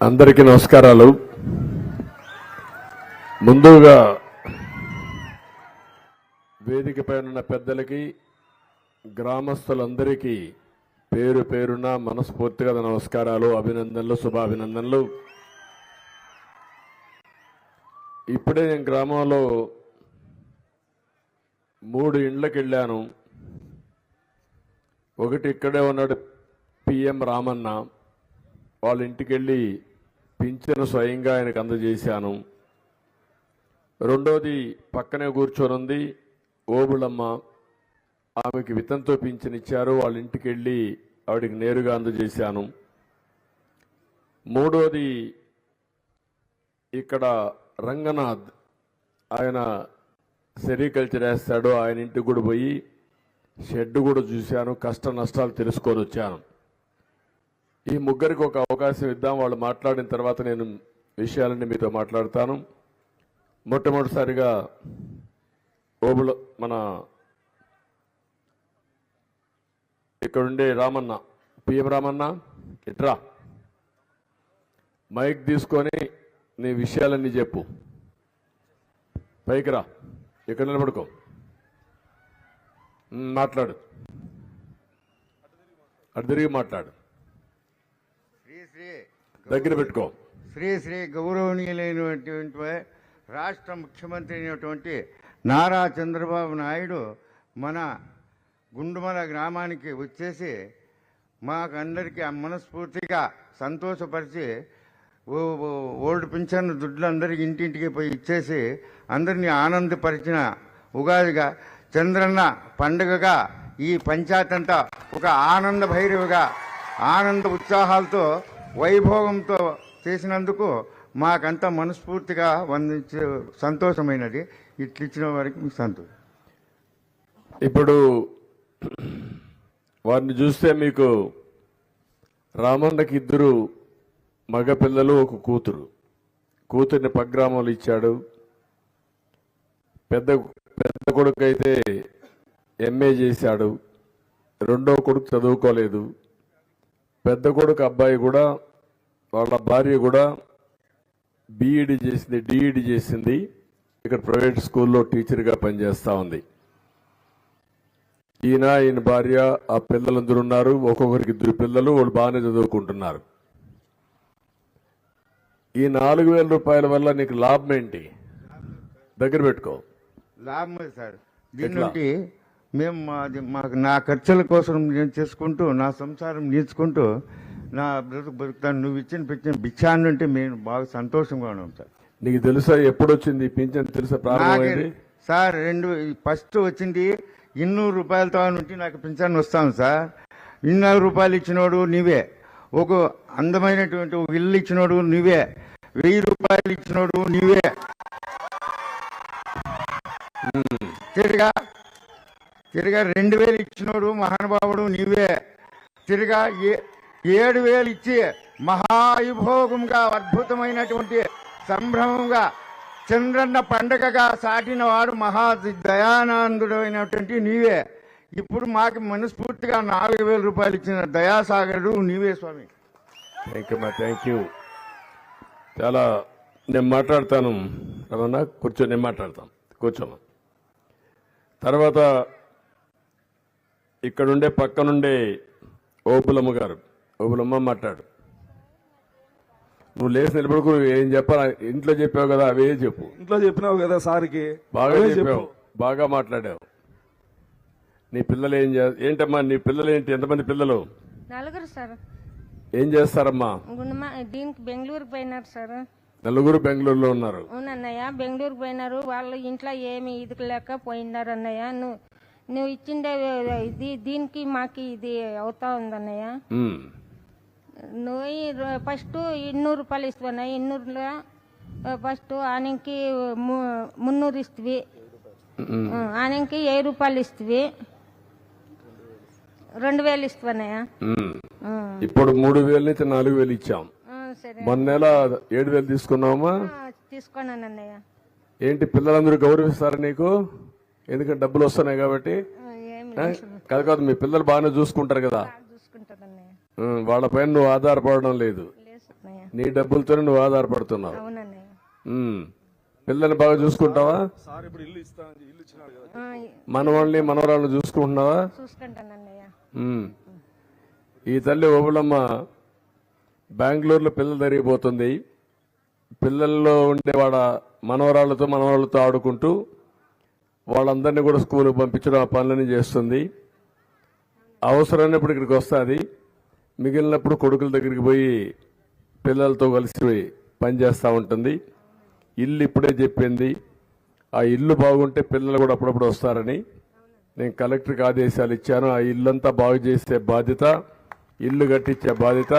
అందరికీ నమస్కారాలు. ముందుగా వేదికపై ఉన్న పెద్దలకి, గ్రామస్తులందరికీ పేరు పేరున మనస్ఫూర్తిగా నమస్కారాలు, అభినందనలు, శుభాభినందనలు. ఇప్పుడే నేను గ్రామంలో 3 ఇండ్లకి వెళ్ళాను. ఒకటి ఇక్కడే ఉన్నాడు పిఎం రామన్న, వాళ్ళ ఇంటికి వెళ్ళి పింఛను స్వయంగా ఆయనకు అందజేశాను. రెండోది పక్కనే కూర్చొని ఉంది ఓబుళమ్మ, ఆమెకి వితంతో పింఛను ఇచ్చారు, వాళ్ళ ఇంటికి వెళ్ళి ఆవిడికి నేరుగా అందజేశాను. మూడోది ఇక్కడ రంగనాథ్, ఆయన సెరికల్చర్ వేస్తాడు, ఆయన ఇంటికి కూడా పోయి షెడ్ కూడా చూశాను, కష్ట నష్టాలు తెలుసుకొని వచ్చాను. ఈ ముగ్గురికి ఒక అవకాశం ఇద్దాం, వాళ్ళు మాట్లాడిన తర్వాత నేను విషయాలన్నీ మీతో మాట్లాడతాను. మొట్టమొదటిసారిగా ఓబుల మన ఇక్కడుండే రామన్న, పిఎం రామన్న, ఇట్రా మైక్ తీసుకొని నీ విషయాలన్నీ చెప్పు. పైకి రా, ఇక్కడ నిలబడుకో, మాట్లాడు, అటు తిరిగి మాట్లాడు, దగ్గర పెట్టుకో. శ్రీ గౌరవనీయులైనటువంటి రాష్ట్ర ముఖ్యమంత్రి అయినటువంటి నారా చంద్రబాబు నాయుడు మన గుండుమల గ్రామానికి వచ్చేసి మాకందరికీ మనస్ఫూర్తిగా సంతోషపరిచి ఓల్డ్ పింఛన్ దుడ్లు అందరికీ ఇంటింటికి పోయి ఇచ్చేసి అందరినీ ఆనందపరిచిన ఉగాదిగా, చంద్రన్న పండుగగా ఈ పంచాయతీ అంతా ఒక ఆనంద భైరవిగా, ఆనంద ఉత్సాహాలతో, వైభోగంతో చేసినందుకు మాకంతా మనస్ఫూర్తిగా వందించే సంతోషమైనది. ఇట్లిచ్చిన వారికి మీకు సంతోషం. ఇప్పుడు వారిని చూస్తే మీకు రామన్నకి 2 మగపిల్లలు, ఒక కూతురు. కూతుర్ని పగ్రామంలో ఇచ్చాడు. పెద్ద కొడుకు అయితే ఎంఏ చేశాడు, రెండో కొడుకు చదువుకోలేదు. పెద్ద కొడుకు అబ్బాయి కూడా, వాళ్ళ భార్య కూడా బీఈడి చేసింది, డిఈడి చేసింది, ఇక్కడ ప్రైవేట్ స్కూల్లో టీచర్గా పనిచేస్తూ ఉంది. ఈయన భార్య, ఆ పిల్లలందరూ ఉన్నారు, ఒక్కొక్కరికి 2 పిల్లలు, వాళ్ళు బాగానే చదువుకుంటున్నారు. ఈ 4,000 రూపాయల వల్ల నీకు లాభం ఏంటి? దగ్గర పెట్టుకో. లాభం సార్, దీని నుండి మేము మాకు నా ఖర్చుల కోసం నేను చేసుకుంటూ, నా సంసారం నేర్చుకుంటూ నా బతుకుతాను. నువ్వు ఇచ్చిన భిక్షాన్ని ఉంటే మేము బాగా సంతోషంగా ఉన్నాం సార్. నీకు తెలుసా ఎప్పుడు వచ్చింది పింఛన్? తెలుసా ప్రారంభమైంది సార్? ఫస్ట్ వచ్చింది 200 రూపాయలతో నుండి నాకు పింఛన్ వస్తాను సార్. 200 రూపాయలు ఇచ్చినోడు నీవే, ఒక అందమైనటువంటి ఒక ఇల్లు ఇచ్చినోడు నీవే, 1000 రూపాయలు ఇచ్చినోడు నీవే, తిరిగా 2000 ఇచ్చినోడు మహానుభావుడు నీవే, తిరిగా 7,000 ఇచ్చి మహాయుభోగంగా, అద్భుతమైనటువంటి సంభ్రమంగా, చంద్రన్న పండగగా సాటిన వాడు మహా దయానందుడైనటువంటి నీవే. ఇప్పుడు మాకు మనస్ఫూర్తిగా 4,000 రూపాయలు ఇచ్చిన దయాసాగరుడు నీవే స్వామి. Thank you. చాలా నేను మాట్లాడతాను రమణ, కూర్చో, నేను మాట్లాడతాను, కూర్చోమా. తర్వాత ఇక్కడుండే పక్కనుండే ఓబులమ్మ గారు, ఓబులమ్మ మాట్లాడు. నువ్వు లేచి నిలబడుకు, ఏం చెప్పాలి? ఇంట్లో చెప్పావు కదా, అవే చెప్పు. ఇంట్లో చెప్పినావు కదా సార్కి, బాగా చెప్పావు, బాగా మాట్లాడావు. నీ పిల్లలు ఏంటమ్మా? నీ పిల్లలు ఏంటి? ఎంతమంది పిల్లలు? 4 సార్. ఏం చేస్తారమ్మా? దీనికి బెంగళూరు పోయినారు సార్. 4 బెంగళూరులో ఉన్నారు. అవునన్నయ్య, బెంగళూరు పోయినారు. వాళ్ళ ఇంట్లో ఏమి ఇది లేక పోయినారు అన్నయ్య. నువ్వు ఇచ్చిండే దీనికి మాకు ఇది అవుతా ఉందన్నయ్య. నువ్వు ఫస్ట్ 200 రూపాయలు ఇస్తావన్నయ్య. 200లో ఫస్ట్ ఆనంకి 300 ఇస్తవి, ఆనంకి 1000 రూపాయలు ఇస్తవి, 2,000 ఇస్తావన్నయ్య. ఇప్పుడు 3,000 నుంచి 4,000 ఇచ్చాం. మొన్న నెల 7,000 తీసుకున్నావమ్మా? తీసుకున్నానన్నయ్య. ఏంటి పిల్లలందరూ గౌరవిస్తారా నీకు? ఎందుకంటే డబ్బులు వస్తున్నాయి కాబట్టి కాదు. మీ పిల్లలు బాగానే చూసుకుంటారు కదా, వాళ్ళపైన నువ్వు ఆధారపడడం లేదు. నీ డబ్బులతోనే నువ్వు ఆధారపడుతున్నావు. అవునన్నయ్య. పిల్లల్ని బాగా చూసుకుంటావా? మనవాళ్ళని మనవరాళ్ళని చూసుకుంటున్నావా? చూసుకుంటానన్నయ్య. ఈ తల్లి ఓబులమ్మ బెంగళూరులో పిల్లలు జరిగిపోతుంది. పిల్లల్లో ఉండేవాడ మనవరాళ్లతో ఆడుకుంటూ వాళ్ళందరినీ కూడా స్కూల్కి పంపించడం ఆ పనులని చేస్తుంది. అవసరమైనప్పుడు ఇక్కడికి వస్తుంది. మిగిలినప్పుడు కొడుకుల దగ్గరికి పోయి పిల్లలతో కలిసి పనిచేస్తూ ఉంటుంది. ఇల్లు ఇప్పుడే చెప్పింది, ఆ ఇల్లు బాగుంటే పిల్లలు కూడా అప్పుడప్పుడు వస్తారని. నేను కలెక్టర్కి ఆదేశాలు ఇచ్చాను. ఆ ఇల్లంతా బాగు చేసే బాధ్యత, ఇల్లు కట్టించే బాధ్యత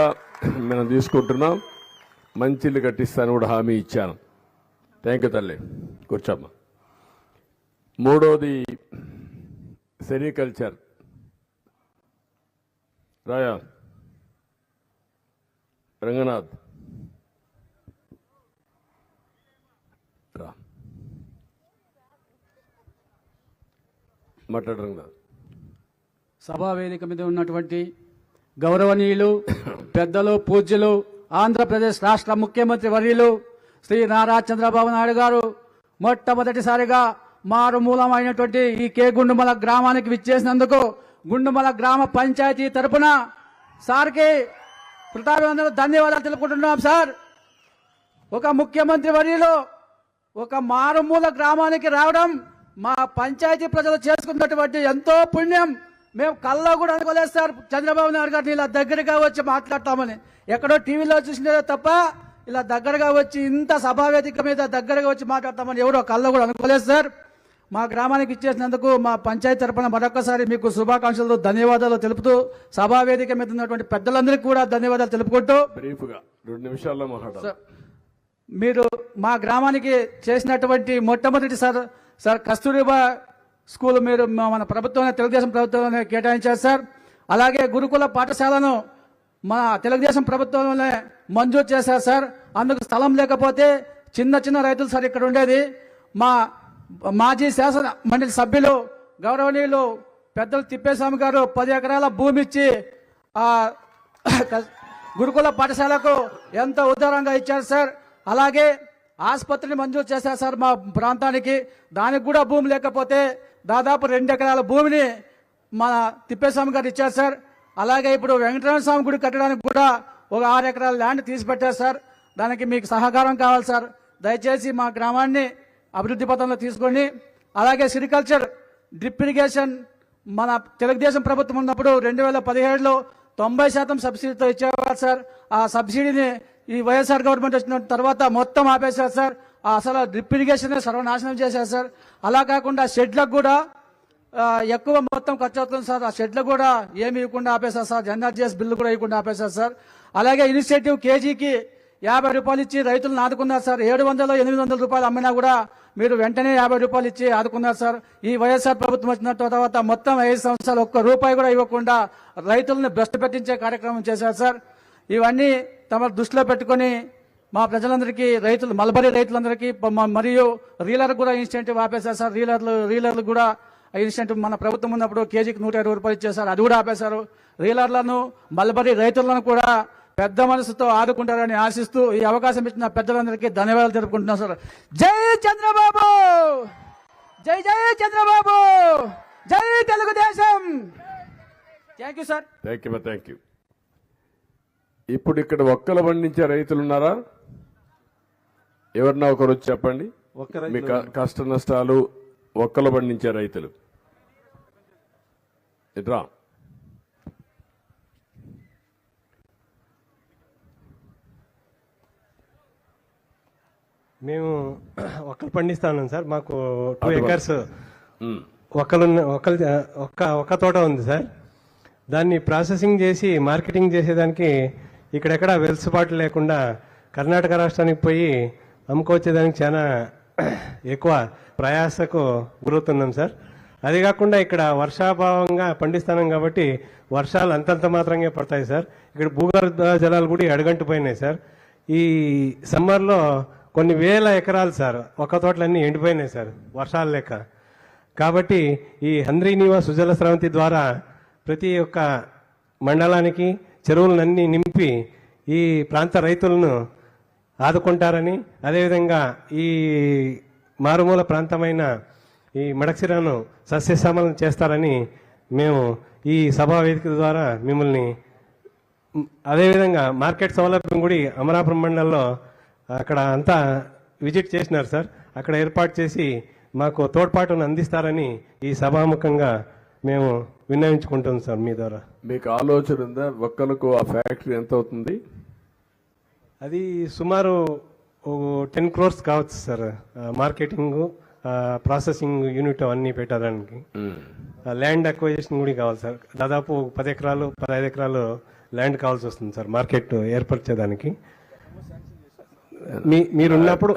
మనం తీసుకుంటున్నాం. మంచి ఇల్లు కట్టిస్తాను కూడా హామీ ఇచ్చాను. థ్యాంక్ యూ తల్లి. కూర్చోమ్మా. మూడోది సెరికల్చర్. రాయా రంగనాథ్ రా మాట్లాడు. రంగనాథ్. సభా వేదిక మీద ఉన్నటువంటి గౌరవనీయులు, పెద్దలు, పూజ్యులు, ఆంధ్రప్రదేశ్ రాష్ట్ర ముఖ్యమంత్రి వర్యులు శ్రీ నారా చంద్రబాబు నాయుడు గారు మొట్టమొదటిసారిగా మారుమూలమైనటువంటి ఈ కే గుండుమల గ్రామానికి విచ్చేసినందుకు గుండుమల గ్రామ పంచాయతీ తరపున సార్కి కృతజ్ఞతలు, ధన్యవాదాలు తెలుపుకుంటున్నాం. సార్, ఒక ముఖ్యమంత్రి వర్యులు ఒక మారుమూల గ్రామానికి రావడం మా పంచాయతీ ప్రజలు చేసుకున్నటువంటి ఎంతో పుణ్యం. మేము కల్లో కూడా అనుకోలేదు సార్, చంద్రబాబు నాయుడు గారిని ఇలా దగ్గరగా వచ్చి మాట్లాడతామని. ఎక్కడో టీవీలో చూసినదే తప్ప ఇలా దగ్గరగా వచ్చి ఇంత సభావేదిక మీద దగ్గరగా వచ్చి మాట్లాడతామని ఎవరో కల్లో కూడా అనుకోలేదు సార్. మా గ్రామానికి ఇచ్చేసినందుకు మా పంచాయతీ తరపున మరొకసారి మీకు శుభాకాంక్షలు, ధన్యవాదాలు తెలుపుతూ సభావేదిక మీద ఉన్నటువంటి పెద్దలందరికీ కూడా ధన్యవాదాలు తెలుపుకుంటూ బ్రీఫ్గా 2 నిమిషాల్లో మాట్లాడాలి. మీరు మా గ్రామానికి చేసినటువంటి మొట్టమొదటి సార్ కస్తూరిబా స్కూల్ మీరు మన ప్రభుత్వం, తెలుగుదేశం ప్రభుత్వంలోనే కేటాయించారు సార్. అలాగే గురుకుల పాఠశాలను మన తెలుగుదేశం ప్రభుత్వంలోనే మంజూరు చేశారు సార్. అందుకు స్థలం లేకపోతే చిన్న రైతులు సార్ ఇక్కడ ఉండేది. మా మాజీ శాసన మండలి సభ్యులు గౌరవనీయులు పెద్దలు తిప్పేస్వామి గారు 10 ఎకరాల భూమి ఇచ్చి ఆ గురుకుల పాఠశాలకు ఎంతో ఉదారంగా ఇచ్చారు సార్. అలాగే ఆసుపత్రిని మంజూరు చేశారు సార్ మా ప్రాంతానికి. దానికి కూడా భూమి లేకపోతే దాదాపు 2 ఎకరాల భూమిని మన తిప్పేస్వామి గారు ఇచ్చారు సార్. అలాగే ఇప్పుడు వెంకటరమణ స్వామి గుడి కట్టడానికి కూడా ఒక 6 ఎకరాల ల్యాండ్ తీసి పెట్టారు సార్. దానికి మీకు సహకారం కావాలి సార్. దయచేసి మా గ్రామాన్ని అభివృద్ధి పథంలో తీసుకోండి. అలాగే సిరికల్చర్ డ్రిప్ ఇరిగేషన్ మన తెలుగుదేశం ప్రభుత్వం ఉన్నప్పుడు 2017లో 90% సబ్సిడీతో ఇచ్చేవారు సార్. ఆ సబ్సిడీని ఈ వైఎస్ఆర్ గవర్నమెంట్ వచ్చిన తర్వాత మొత్తం ఆపేశారు సార్. అసలు డ్రిప్ ఇరిగేషన్ సర్వనాశనం చేశారు సార్. అలా కాకుండా షెడ్లకు కూడా ఎక్కువ మొత్తం ఖర్చు అవుతుంది సార్. ఆ షెడ్లకు కూడా ఏమి ఇవ్వకుండా ఆపేశారు సార్. ఎన్ఆర్జీఎస్ బిల్లు కూడా ఇవ్వకుండా ఆపేశారు సార్. అలాగే ఇనిషియేటివ్ కేజీకి 50 రూపాయలు ఇచ్చి రైతులను ఆదుకున్నారు సార్. 700-800 రూపాయలు అమ్మినా కూడా మీరు వెంటనే 50 రూపాయలు ఇచ్చి ఆదుకున్నారు సార్. ఈ వైఎస్ఆర్ ప్రభుత్వం వచ్చిన తర్వాత మొత్తం 5 సంవత్సరాలు 1 రూపాయి కూడా ఇవ్వకుండా రైతులను భ్రష్టు పెట్టించే కార్యక్రమం చేశారు సార్. ఇవన్నీ తమ దృష్టిలో పెట్టుకుని మా ప్రజలందరికీ, మల్బరీ రైతులందరికీ మరియు రీలర్ కూడా ఇన్సెంటివ్ ఆపేశారు సార్. రీలర్లు కూడా ఇన్సెంటివ్ మన ప్రభుత్వం ఉన్నప్పుడు కేజీకి 120 రూపాయలు ఇచ్చేసారు, అది కూడా ఆపేశారు. రీలర్లను, మల్బరీ రైతులను కూడా పెద్ద మనసుతో ఆదుకుంటారని ఆశిస్తూ ఈ అవకాశం ఇచ్చిన పెద్దలందరికీ ధన్యవాదాలు తెలుపుకుంటున్నాం సార్. జై చంద్రబాబు, జై జై చంద్రబాబు, జై Telugu Desam. Thank you sir. Thank you. ఇప్పుడు ఇక్కడ ఒక్కలు పండించే రైతులు ఉన్నారా? ఎవరన్నా ఒకరు వచ్చి చెప్పండి. మీ కష్ట నష్టాలు ఒక్కలు పండించే రైతులు ఇట్రా. మేము ఒక్కలు పండిస్తా ఉన్నాం సార్. మాకు 2 ఎకర్స్ ఒక్క తోట ఉంది సార్. దాన్ని ప్రాసెసింగ్ చేసి మార్కెటింగ్ చేసేదానికి ఇక్కడెక్కడ వెలుసుబాటు లేకుండా కర్ణాటక రాష్ట్రానికి పోయి అమ్ముకొచ్చేదానికి చాలా ఎక్కువ ప్రయాసకు గురవుతున్నాం సార్. అది కాకుండా ఇక్కడ వర్షాభావంగా పండిస్తున్నాం కాబట్టి వర్షాలు అంతంత మాత్రంగా పడతాయి సార్. ఇక్కడ భూగర్భ జలాలు కూడా అడుగంటిపోయినాయి సార్. ఈ సమ్మర్లో కొన్ని వేల ఎకరాలు సార్ ఒక తోటలన్నీ ఎండిపోయినాయి సార్ వర్షాలు లేక. కాబట్టి ఈ హంద్రీనీవా సుజల స్రవంతి ద్వారా ప్రతి ఒక్క మండలానికి చెరువులన్నీ నింపి ఈ ప్రాంత రైతులను ఆదుకుంటారని, అదేవిధంగా ఈ మారుమూల ప్రాంతమైన ఈ మడకశిరాను సస్యశ్యామలం చేస్తారని మేము ఈ సభా వేదిక ద్వారా మిమ్మల్ని, అదేవిధంగా మార్కెట్ సౌలభ్యం కూడా అమరాపురం మండలంలో అక్కడ అంతా విజిట్ చేసినారు సార్. అక్కడ ఏర్పాటు చేసి మాకు తోడ్పాటును అందిస్తారని ఈ సభాముఖంగా మేము విన్నవించుకుంటాం సార్ మీ ద్వారా. మీకు ఆలోచన ఉందా ఒక్కలకు ఆ ఫ్యాక్టరీ ఎంత అవుతుంది? అది సుమారు 10 crores కావచ్చు సార్. మార్కెటింగ్, ప్రాసెసింగ్ యూనిట్ అన్నీ పెట్టడానికి ల్యాండ్ అక్వైజేషన్ కూడా కావాలి సార్. దాదాపు 10 ఎకరాలు 15 ఎకరాలు ల్యాండ్ కావాల్సి వస్తుంది సార్ మార్కెట్ ఏర్పరచేదానికి. మీరున్నప్పుడు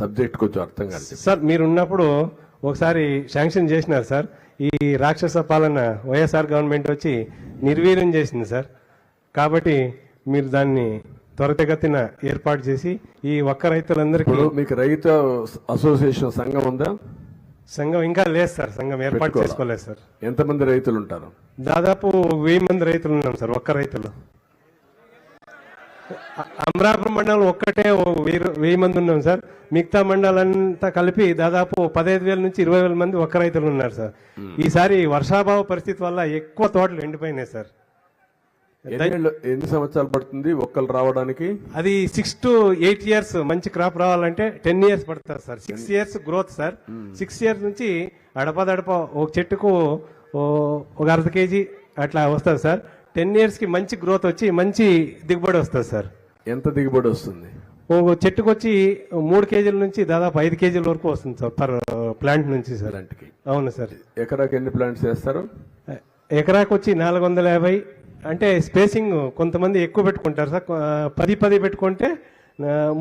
సబ్జెక్ట్ కొంచెం అర్థం కాదు సార్. మీరున్నప్పుడు ఒకసారి శాంక్షన్ చేసినారు సార్. ఈ రాక్షస పాలన వైఎస్ఆర్ గవర్నమెంట్ వచ్చి నిర్వీర్యం చేసింది సార్. కాబట్టి మీరు దాన్ని త్వరితగతిన ఏర్పాటు చేసి ఈ ఒక్క రైతులందరికీ. మీకు రైతు అసోసియేషన్ సంఘం ఉందా? సంఘం ఇంకా లేదు సార్. సంఘం ఏర్పాటు చేసుకోలేదు సార్. ఎంతమంది రైతులు ఉంటారు? దాదాపు 1000 మంది రైతులు ఉన్నాం సార్. ఒక్క రైతులు అమరాపురం మండలం ఒక్కటే 1000 మంది ఉన్నాం సార్. మిగతా మండలంతా కలిపి దాదాపు 15,000 నుంచి 20,000 మంది ఒక్క రైతులు ఉన్నారు సార్. ఈసారి వర్షాభావ పరిస్థితి వల్ల ఎక్కువ తోటలు ఎండిపోయినాయి సార్. ఎన్ని సంవత్సరాలు పడుతుంది ఒక్కలు రావడానికి? అది 6 to 8 years మంచి క్రాప్ రావాలంటే 10 years పడుతుంది sir. 6 years growth sir. 6 years నుంచి అడపదడప ఒక చెట్టుకు ఒక 1/2 kg అట్లా వస్తుంది సార్. 10 years కి మంచి గ్రోత్ వచ్చి మంచి దిగుబడి వస్తుంది సార్. ఎంత దిగుబడి వస్తుంది? ఒక చెట్టుకు వచ్చి 3 kg నుంచి దాదాపు 5 kg వరకు వస్తుంది సార్ పర్ ప్లాంట్ నుంచి సార్. అవును సార్. ఎకరాకి ఎన్ని ప్లాంట్స్ చేస్తారు? ఎకరాకు వచ్చి 450. అంటే స్పేసింగ్ కొంతమంది ఎక్కువ పెట్టుకుంటారు సార్. 10 పెట్టుకుంటే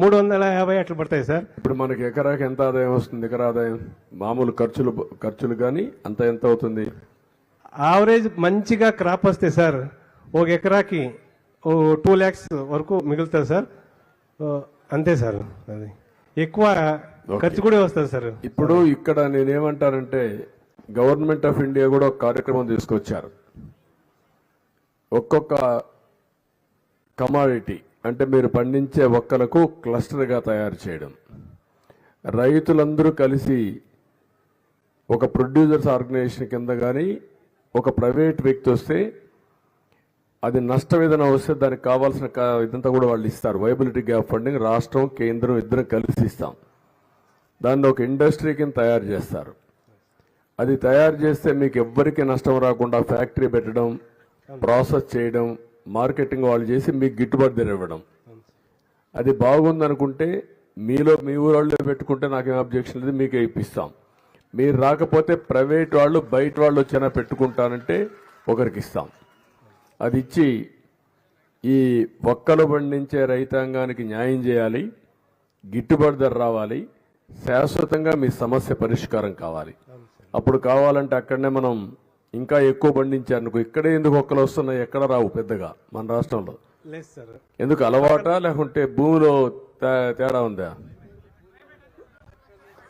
350 అట్లా పడతాయి సార్. ఇప్పుడు మనకి ఎకరాకి ఎంత ఆదాయం వస్తుంది? ఎకరా ఆదాయం మామూలు ఖర్చులు కానీ అంత ఎంత అవుతుంది? యావరేజ్ మంచిగా క్రాప్ వస్తే సార్ ఒక ఎకరాకి 2 lakhs వరకు మిగులుతుంది సార్. అంతే సార్. అది ఎక్కువ ఖర్చు కూడా వస్తుంది సార్. ఇప్పుడు ఇక్కడ నేనేమంటానంటే గవర్నమెంట్ ఆఫ్ ఇండియా కూడా ఒక కార్యక్రమం తీసుకొచ్చారు. ఒక్కొక్క కమాడిటీ అంటే మీరు పండించే ఒక్కలకు క్లస్టర్గా తయారు చేయడం, రైతులందరూ కలిసి ఒక ప్రొడ్యూసర్స్ ఆర్గనైజేషన్ కింద కానీ ఒక ప్రైవేట్ వ్యక్తి వస్తే అది నష్టం ఏదైనా వస్తే దానికి కావాల్సిన ఇదంతా కూడా వాళ్ళు ఇస్తారు. వైబిలిటీ గ్యాప్ ఫండింగ్ రాష్ట్రం కేంద్రం ఇద్దరం కలిసి ఇస్తాం. దాన్ని ఒక ఇండస్ట్రీ కింద తయారు చేస్తారు. అది తయారు చేస్తే మీకు ఎవ్వరికీ నష్టం రాకుండా ఫ్యాక్టరీ పెట్టడం, ప్రాసెస్ చేయడం, మార్కెటింగ్ వాళ్ళు చేసి మీకు గిట్టుబాటు ధర ఇవ్వడం. అది బాగుందనుకుంటే మీ ఊళ్ళో పెట్టుకుంటే నాకేం అబ్జెక్షన్ లేదు, మీకే ఇప్పిస్తాం. మీరు రాకపోతే ప్రైవేట్ వాళ్ళు బయట వాళ్ళు వచ్చినా పెట్టుకుంటానంటే ఒకరికి ఇస్తాం. అది ఇచ్చి ఈ ఒక్కలు పండించే రైతాంగానికి న్యాయం చేయాలి, గిట్టుబాటు ధర రావాలి, శాశ్వతంగా మీ సమస్య పరిష్కారం కావాలి. అప్పుడు కావాలంటే అక్కడనే మనం ఇంకా ఎక్కువ పండించారనుకో, ఇక్కడే ఎందుకు ఒక్కలు వస్తున్నాయి, ఎక్కడ రావు పెద్దగా మన రాష్ట్రంలో. ఎందుకు అలవాటా లేకుంటే భూమిలో తేడా ఉందా?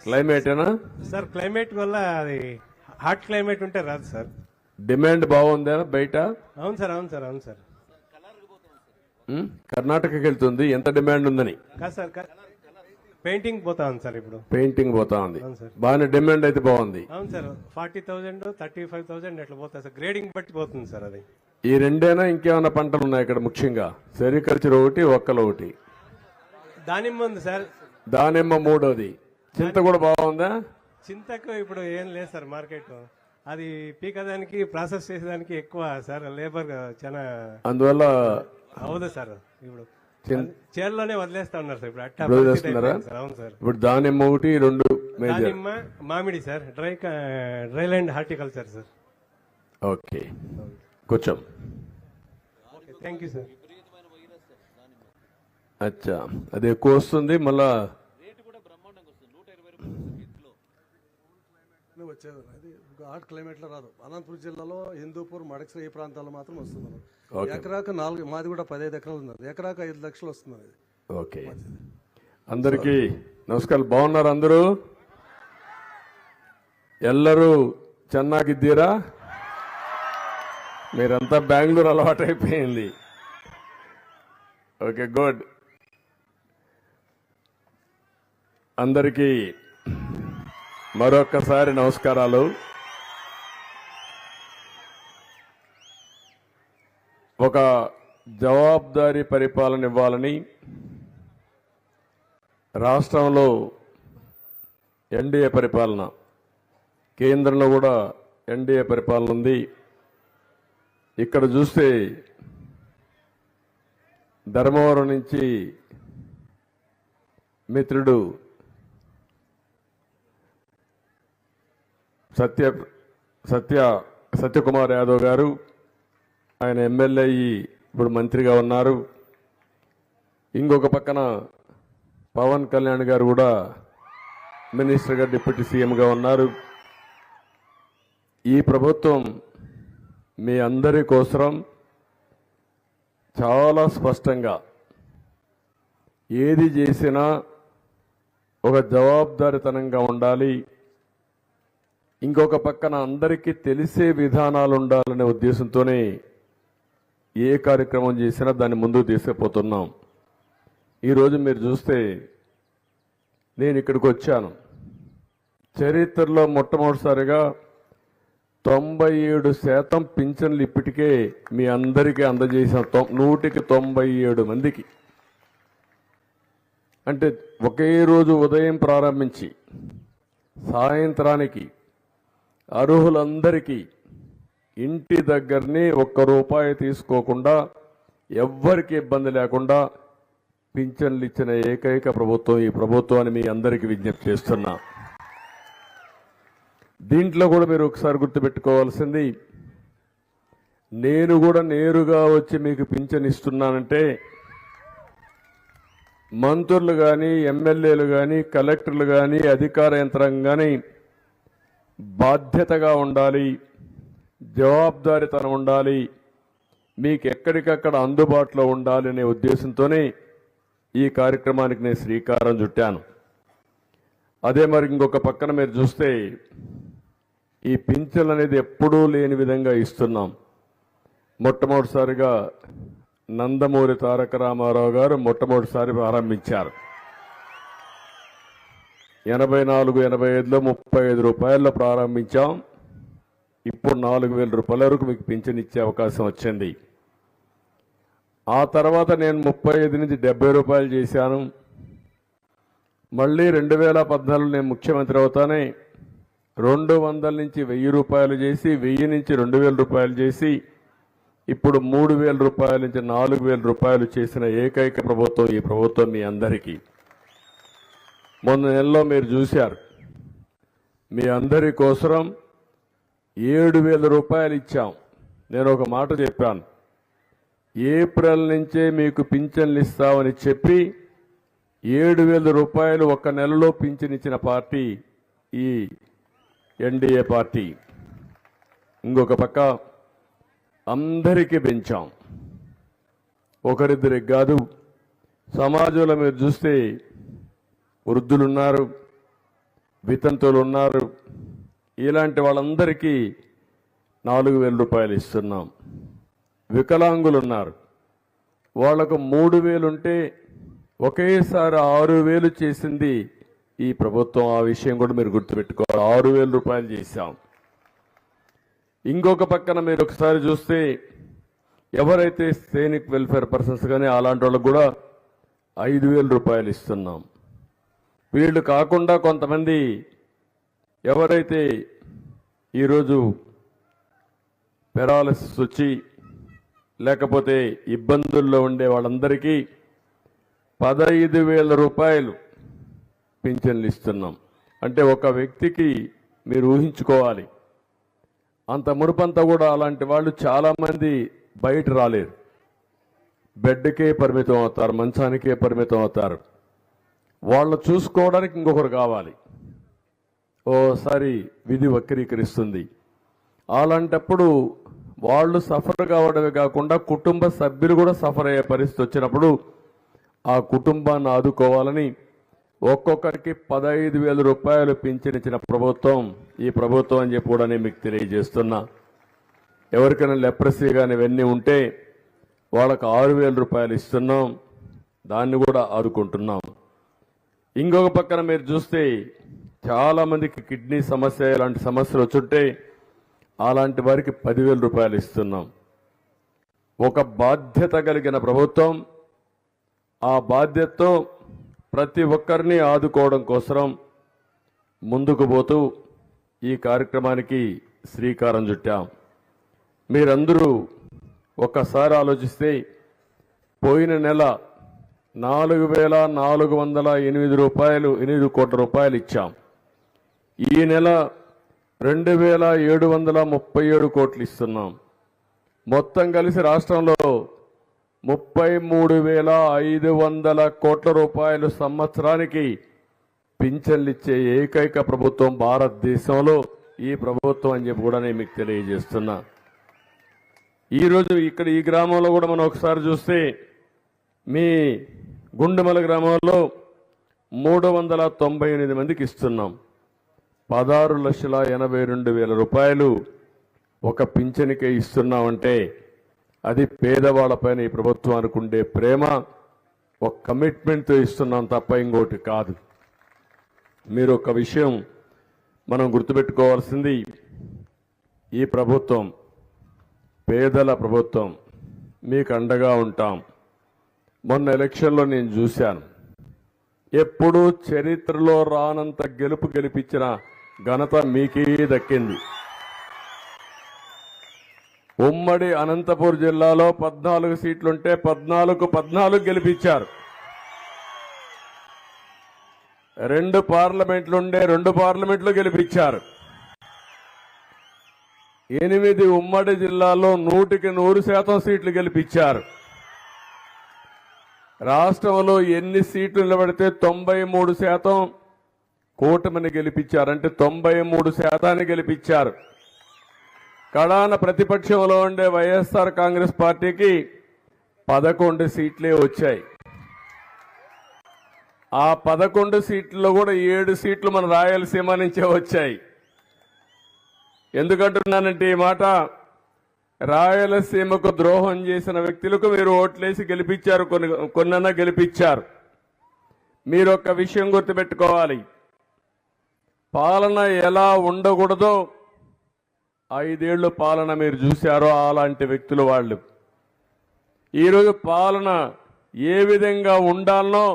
క్లైమేటేనా సార్? క్లైమేట్ వల్ల అది హాట్ క్లైమేట్ ఉంటే రాదు సార్. డిమాండ్ బాగుందా బయట? అవును సార్. అవును సార్. అవును సార్. కర్ణాటకకి వెళ్తుంది ఎంత డిమాండ్ ఉందని. కాదు సార్, పెయింటింగ్ పోతా ఉంది సార్. ఇప్పుడు పెయింటింగ్ పోతా ఉంది, బాగానే డిమాండ్ అయితే బాగుంది. అవును సార్. 40,000 35,000 అట్లా పోతుంది సార్. గ్రేడింగ్ బట్టి పోతుంది సార్. అది ఈ రెండేనా ఇంకేమైనా పంటలు ఉన్నాయి ఇక్కడ? ముఖ్యంగా సెరికల్చర్ ఒకటి, ఒక్కలు ఒకటి. దానిమ్మ ఉంది సార్. దానిమ్మ మూడోది. చింత కూడా బాగుందా? చింతకు ఇప్పుడు ఏం లేదు సార్ మార్కెట్. అది పీకదానికి ప్రాసెస్ చేసేదానికి ఎక్కువ సార్ లేబర్ చాలా, అందువల్ల అవదు సార్. ఇప్పుడు చేర్లోనే వదిలేస్తా ఉన్నారు సార్. ఇప్పుడు అవును సార్. ఇప్పుడు దానిమ్మ ఒకటి, 2 దానిమ్మ, మామిడి sir. Dryland horticulture sir. Okay, కొంచెం థ్యాంక్ యూ సార్. అచ్చా, అది ఎక్కువ వస్తుంది మళ్ళా వచ్చేది. అది హాట్ క్లైమేట్ లో రాదు. అనంతపురం జిల్లాలో హిందూపూర్, మడకసిర ఈ ప్రాంతాల్లో మాత్రం వస్తుంది. ఎకరాకు 4, మాది కూడా 15 ఎకరాలు ఉంది. ఎకరాకు 5 లక్షలు వస్తుంది. ఓకే, అందరికీ నమస్కారం. బాగున్నారు అందరూ? ఎల్లరూ చెన్నాకిద్దీరా? మీరంతా బెంగళూరు అలవాటైపోయింది. Okay, good. అందరికీ మరొక్కసారి నమస్కారాలు. ఒక జవాబుదారీ పరిపాలన ఇవ్వాలని రాష్ట్రంలో ఎన్డీఏ పరిపాలన, కేంద్రంలో కూడా ఎన్డీఏ పరిపాలన ఉంది. ఇక్కడ చూస్తే ధర్మవరం నుంచి మిత్రుడు సత్యకుమార్ యాదవ్ గారు, ఆయన ఎమ్మెల్యే ఇప్పుడు మంత్రిగా ఉన్నారు. ఇంకొక పక్కన పవన్ కళ్యాణ్ గారు కూడా మినిస్టర్గా, డిప్యూటీ సీఎంగా ఉన్నారు. ఈ ప్రభుత్వం మీ అందరి కోసం చాలా స్పష్టంగా ఏది చేసినా ఒక జవాబుదారీతనంగా ఉండాలి, ఇంకొక పక్కన అందరికీ తెలిసే విధానాలు ఉండాలనే ఉద్దేశంతోనే ఏ కార్యక్రమం చేసినా దాన్ని ముందుకు తీసుకుపోతున్నాం. ఈరోజు మీరు చూస్తే నేను ఇక్కడికి వచ్చాను. చరిత్రలో మొట్టమొదటిసారిగా 97% పింఛన్లు ఇప్పటికే మీ అందరికీ అందజేసిన 197 మందికి. అంటే ఒకే రోజు ఉదయం ప్రారంభించి సాయంత్రానికి అర్హులందరికీ ఇంటి దగ్గరనే ₹1 తీసుకోకుండా, ఎవ్వరికి ఇబ్బంది లేకుండా పింఛన్లు ఇచ్చిన ఏకైక ప్రభుత్వం ఈ ప్రభుత్వాన్ని మీ అందరికీ విజ్ఞప్తి చేస్తున్నా. దీంట్లో కూడా మీరు ఒకసారి గుర్తుపెట్టుకోవాల్సింది, నేను కూడా నేరుగా వచ్చి మీకు పింఛన్ ఇస్తున్నానంటే మంత్రులు కానీ, ఎమ్మెల్యేలు కానీ, కలెక్టర్లు కానీ, అధికార యంత్రాంగం కానీ బాధ్యతగా ఉండాలి, జవాబుదారీతనం ఉండాలి, మీకు ఎక్కడికక్కడ అందుబాటులో ఉండాలి అనే ఉద్దేశంతోనే ఈ కార్యక్రమానికి నేను శ్రీకారం చుట్టాను. అదే మరి ఇంకొక పక్కన మీరు చూస్తే ఈ పింఛన్ అనేది ఎప్పుడూ లేని విధంగా ఇస్తున్నాం. మొట్టమొదటిసారిగా నందమూరి తారక రామారావు గారు మొట్టమొదటిసారి ప్రారంభించారు. 84-85లో ₹35 ప్రారంభించాం. ఇప్పుడు ₹4,000 వరకు మీకు పింఛన్ ఇచ్చే అవకాశం వచ్చింది. ఆ తర్వాత నేను 35 నుంచి ₹70 చేశాను. మళ్ళీ 2014 నేను ముఖ్యమంత్రి అవుతానే 200 నుంచి ₹1,000 చేసి, 1000 నుంచి ₹2,000 చేసి, ఇప్పుడు ₹3,000 నుంచి ₹4,000 చేసిన ఏకైక ప్రభుత్వం ఈ ప్రభుత్వం మీ అందరికీ. మొన్న నెలలో మీరు చూశారు, మీ అందరి కోసం ₹7,000 ఇచ్చాం. నేను ఒక మాట చెప్పాను, ఏప్రిల్ నుంచే మీకు పింఛన్లు ఇస్తామని చెప్పి ₹7,000 ఒక నెలలో పింఛన్ ఇచ్చిన పార్టీ ఈ ఎన్డీఏ పార్టీ. ఇంకొక పక్క అందరికీ పెంచాం, ఒకరిద్దరికి కాదు. సమాజంలో మీరు చూస్తే వృద్ధులున్నారు, వితంతులు ఉన్నారు, ఇలాంటి వాళ్ళందరికీ ₹4,000 ఇస్తున్నాం. వికలాంగులు ఉన్నారు, వాళ్లకు 3,000 ఉంటే ఒకేసారి 6,000 చేసింది ఈ ప్రభుత్వం. ఆ విషయం కూడా మీరు గుర్తుపెట్టుకోవాలి, ₹6,000 చేశాం. ఇంకొక పక్కన మీరు ఒకసారి చూస్తే ఎవరైతే సైనిక్ వెల్ఫేర్ పర్సన్స్ కానీ అలాంటి వాళ్ళకు కూడా ₹5,000 ఇస్తున్నాం. వీళ్ళు కాకుండా కొంతమంది ఎవరైతే ఈరోజు పెరాలసిస్ వచ్చి లేకపోతే ఇబ్బందుల్లో ఉండే వాళ్ళందరికీ ₹15,000 పింఛన్లు ఇస్తున్నాం. అంటే ఒక వ్యక్తికి మీరు ఊహించుకోవాలి, అంత మునుపంతా కూడా అలాంటి వాళ్ళు చాలామంది బయట రాలేరు, బెడ్కే పరిమితం అవుతారు, మంచానికే పరిమితం అవుతారు. వాళ్ళు చూసుకోవడానికి ఇంకొకరు కావాలి, ఓసారి విధి వక్రీకరిస్తుంది. అలాంటప్పుడు వాళ్ళు సఫర్ కావడమే కాకుండా కుటుంబ సభ్యులు కూడా సఫర్ అయ్యే పరిస్థితి వచ్చినప్పుడు ఆ కుటుంబాన్ని ఆదుకోవాలని ఒక్కొక్కరికి ₹15,000 పింఛనిచ్చిన ప్రభుత్వం ఈ ప్రభుత్వం అని చెప్పి కూడా నేను మీకు తెలియజేస్తున్నా. ఎవరికైనా లెప్రసీ కానీ ఇవన్నీ ఉంటే వాళ్ళకు ₹6,000 ఇస్తున్నాం. దాన్ని కూడా ఆదుకుంటున్నాం. ఇంకొక పక్కన మీరు చూస్తే చాలా మందికి కిడ్నీ సమస్య ఇలాంటి సమస్యలు వచ్చుంటే అలాంటి వారికి 10,000 రూపాయలు ఇస్తున్నాం. ఒక బాధ్యత కలిగిన ప్రభుత్వం ఆ బాధ్యతతో ప్రతి ఒక్కరిని ఆదుకోవడం కోసం ముందుకు పోతూ ఈ కార్యక్రమానికి శ్రీకారం చుట్టాం. మీరందరూ ఒక్కసారి ఆలోచిస్తే పోయిన నెల 4,408 కోట్ల రూపాయలు ఇచ్చాం. ఈ నెల 2,737 కోట్లు ఇస్తున్నాం. మొత్తం కలిసి రాష్ట్రంలో 33,500 కోట్ల రూపాయలు సంవత్సరానికి పింఛన్లు ఇచ్చే ఏకైక ప్రభుత్వం భారతదేశంలో ఈ ప్రభుత్వం అని చెప్పి కూడా నేను మీకు తెలియజేస్తున్నా. ఈరోజు ఇక్కడ ఈ గ్రామంలో కూడా మనం ఒకసారి చూస్తే మీ గుండుమల గ్రామంలో 398 మందికి ఇస్తున్నాం. 16,82,000 రూపాయలు ఒక పింఛనికే ఇస్తున్నామంటే అది పేదవాళ్లపైన ఈ ప్రభుత్వానికి ఉండే ప్రేమ, ఒక కమిట్మెంట్తో ఇస్తున్నాం తప్ప ఇంకోటి కాదు. మీరు ఒక విషయం మనం గుర్తుపెట్టుకోవాల్సింది, ఈ ప్రభుత్వం పేదల ప్రభుత్వం, మీకు అండగా ఉంటాం. మొన్న ఎలక్షన్లో నేను చూశాను, ఎప్పుడూ చరిత్రలో రానంత గెలిపించిన ఘనత మీకే దక్కింది. ఉమ్మడి అనంతపూర్ జిల్లాలో 14 సీట్లుంటే 14 గెలిపించారు. 2 పార్లమెంట్లుండే 2 పార్లమెంట్లు గెలిపించారు. 8 ఉమ్మడి జిల్లాలో 100% సీట్లు గెలిపించారు. రాష్ట్రంలో ఎన్ని సీట్లు నిలబడితే 93% కూటమిని గెలిపించారు. అంటే 93% గెలిపించారు. కడాన ప్రతిపక్షంలో ఉండే వైఎస్ఆర్ కాంగ్రెస్ పార్టీకి 11 సీట్లే వచ్చాయి. ఆ 11 సీట్లలో కూడా 7 సీట్లు మన రాయలసీమ నుంచే వచ్చాయి. ఎందుకంటున్నానంటే ఈ మాట, రాయలసీమకు ద్రోహం చేసిన వ్యక్తులకు మీరు ఓట్లేసి గెలిపించారు, కొన్నన్నా గెలిపించారు. మీరు ఒక విషయం గుర్తుపెట్టుకోవాలి, పాలన ఎలా ఉండకూడదో 5 ఏళ్లు పాలన మీరు చూశారో అలాంటి వ్యక్తులు వాళ్ళు. ఈరోజు పాలన ఏ విధంగా ఉండాలనో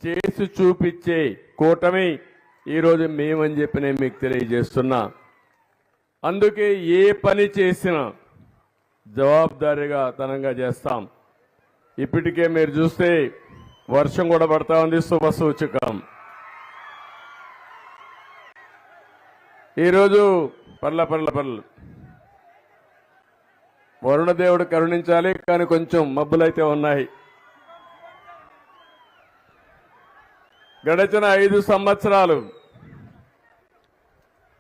చేసి చూపించే కూటమి ఈరోజు మేమని చెప్పి నేను మీకు తెలియజేస్తున్నా. అందుకే ఏ పని చేసినా జవాబుదారీగా తనంగా చేస్తాం. ఇప్పటికే మీరు చూస్తే వర్షం కూడా పడతా ఉంది, శుభ సూచకం. ఈరోజు పర్ల వరుణదేవుడు కరుణించాలి, కానీ కొంచెం మబ్బులైతే ఉన్నాయి. గడిచిన 5 సంవత్సరాలు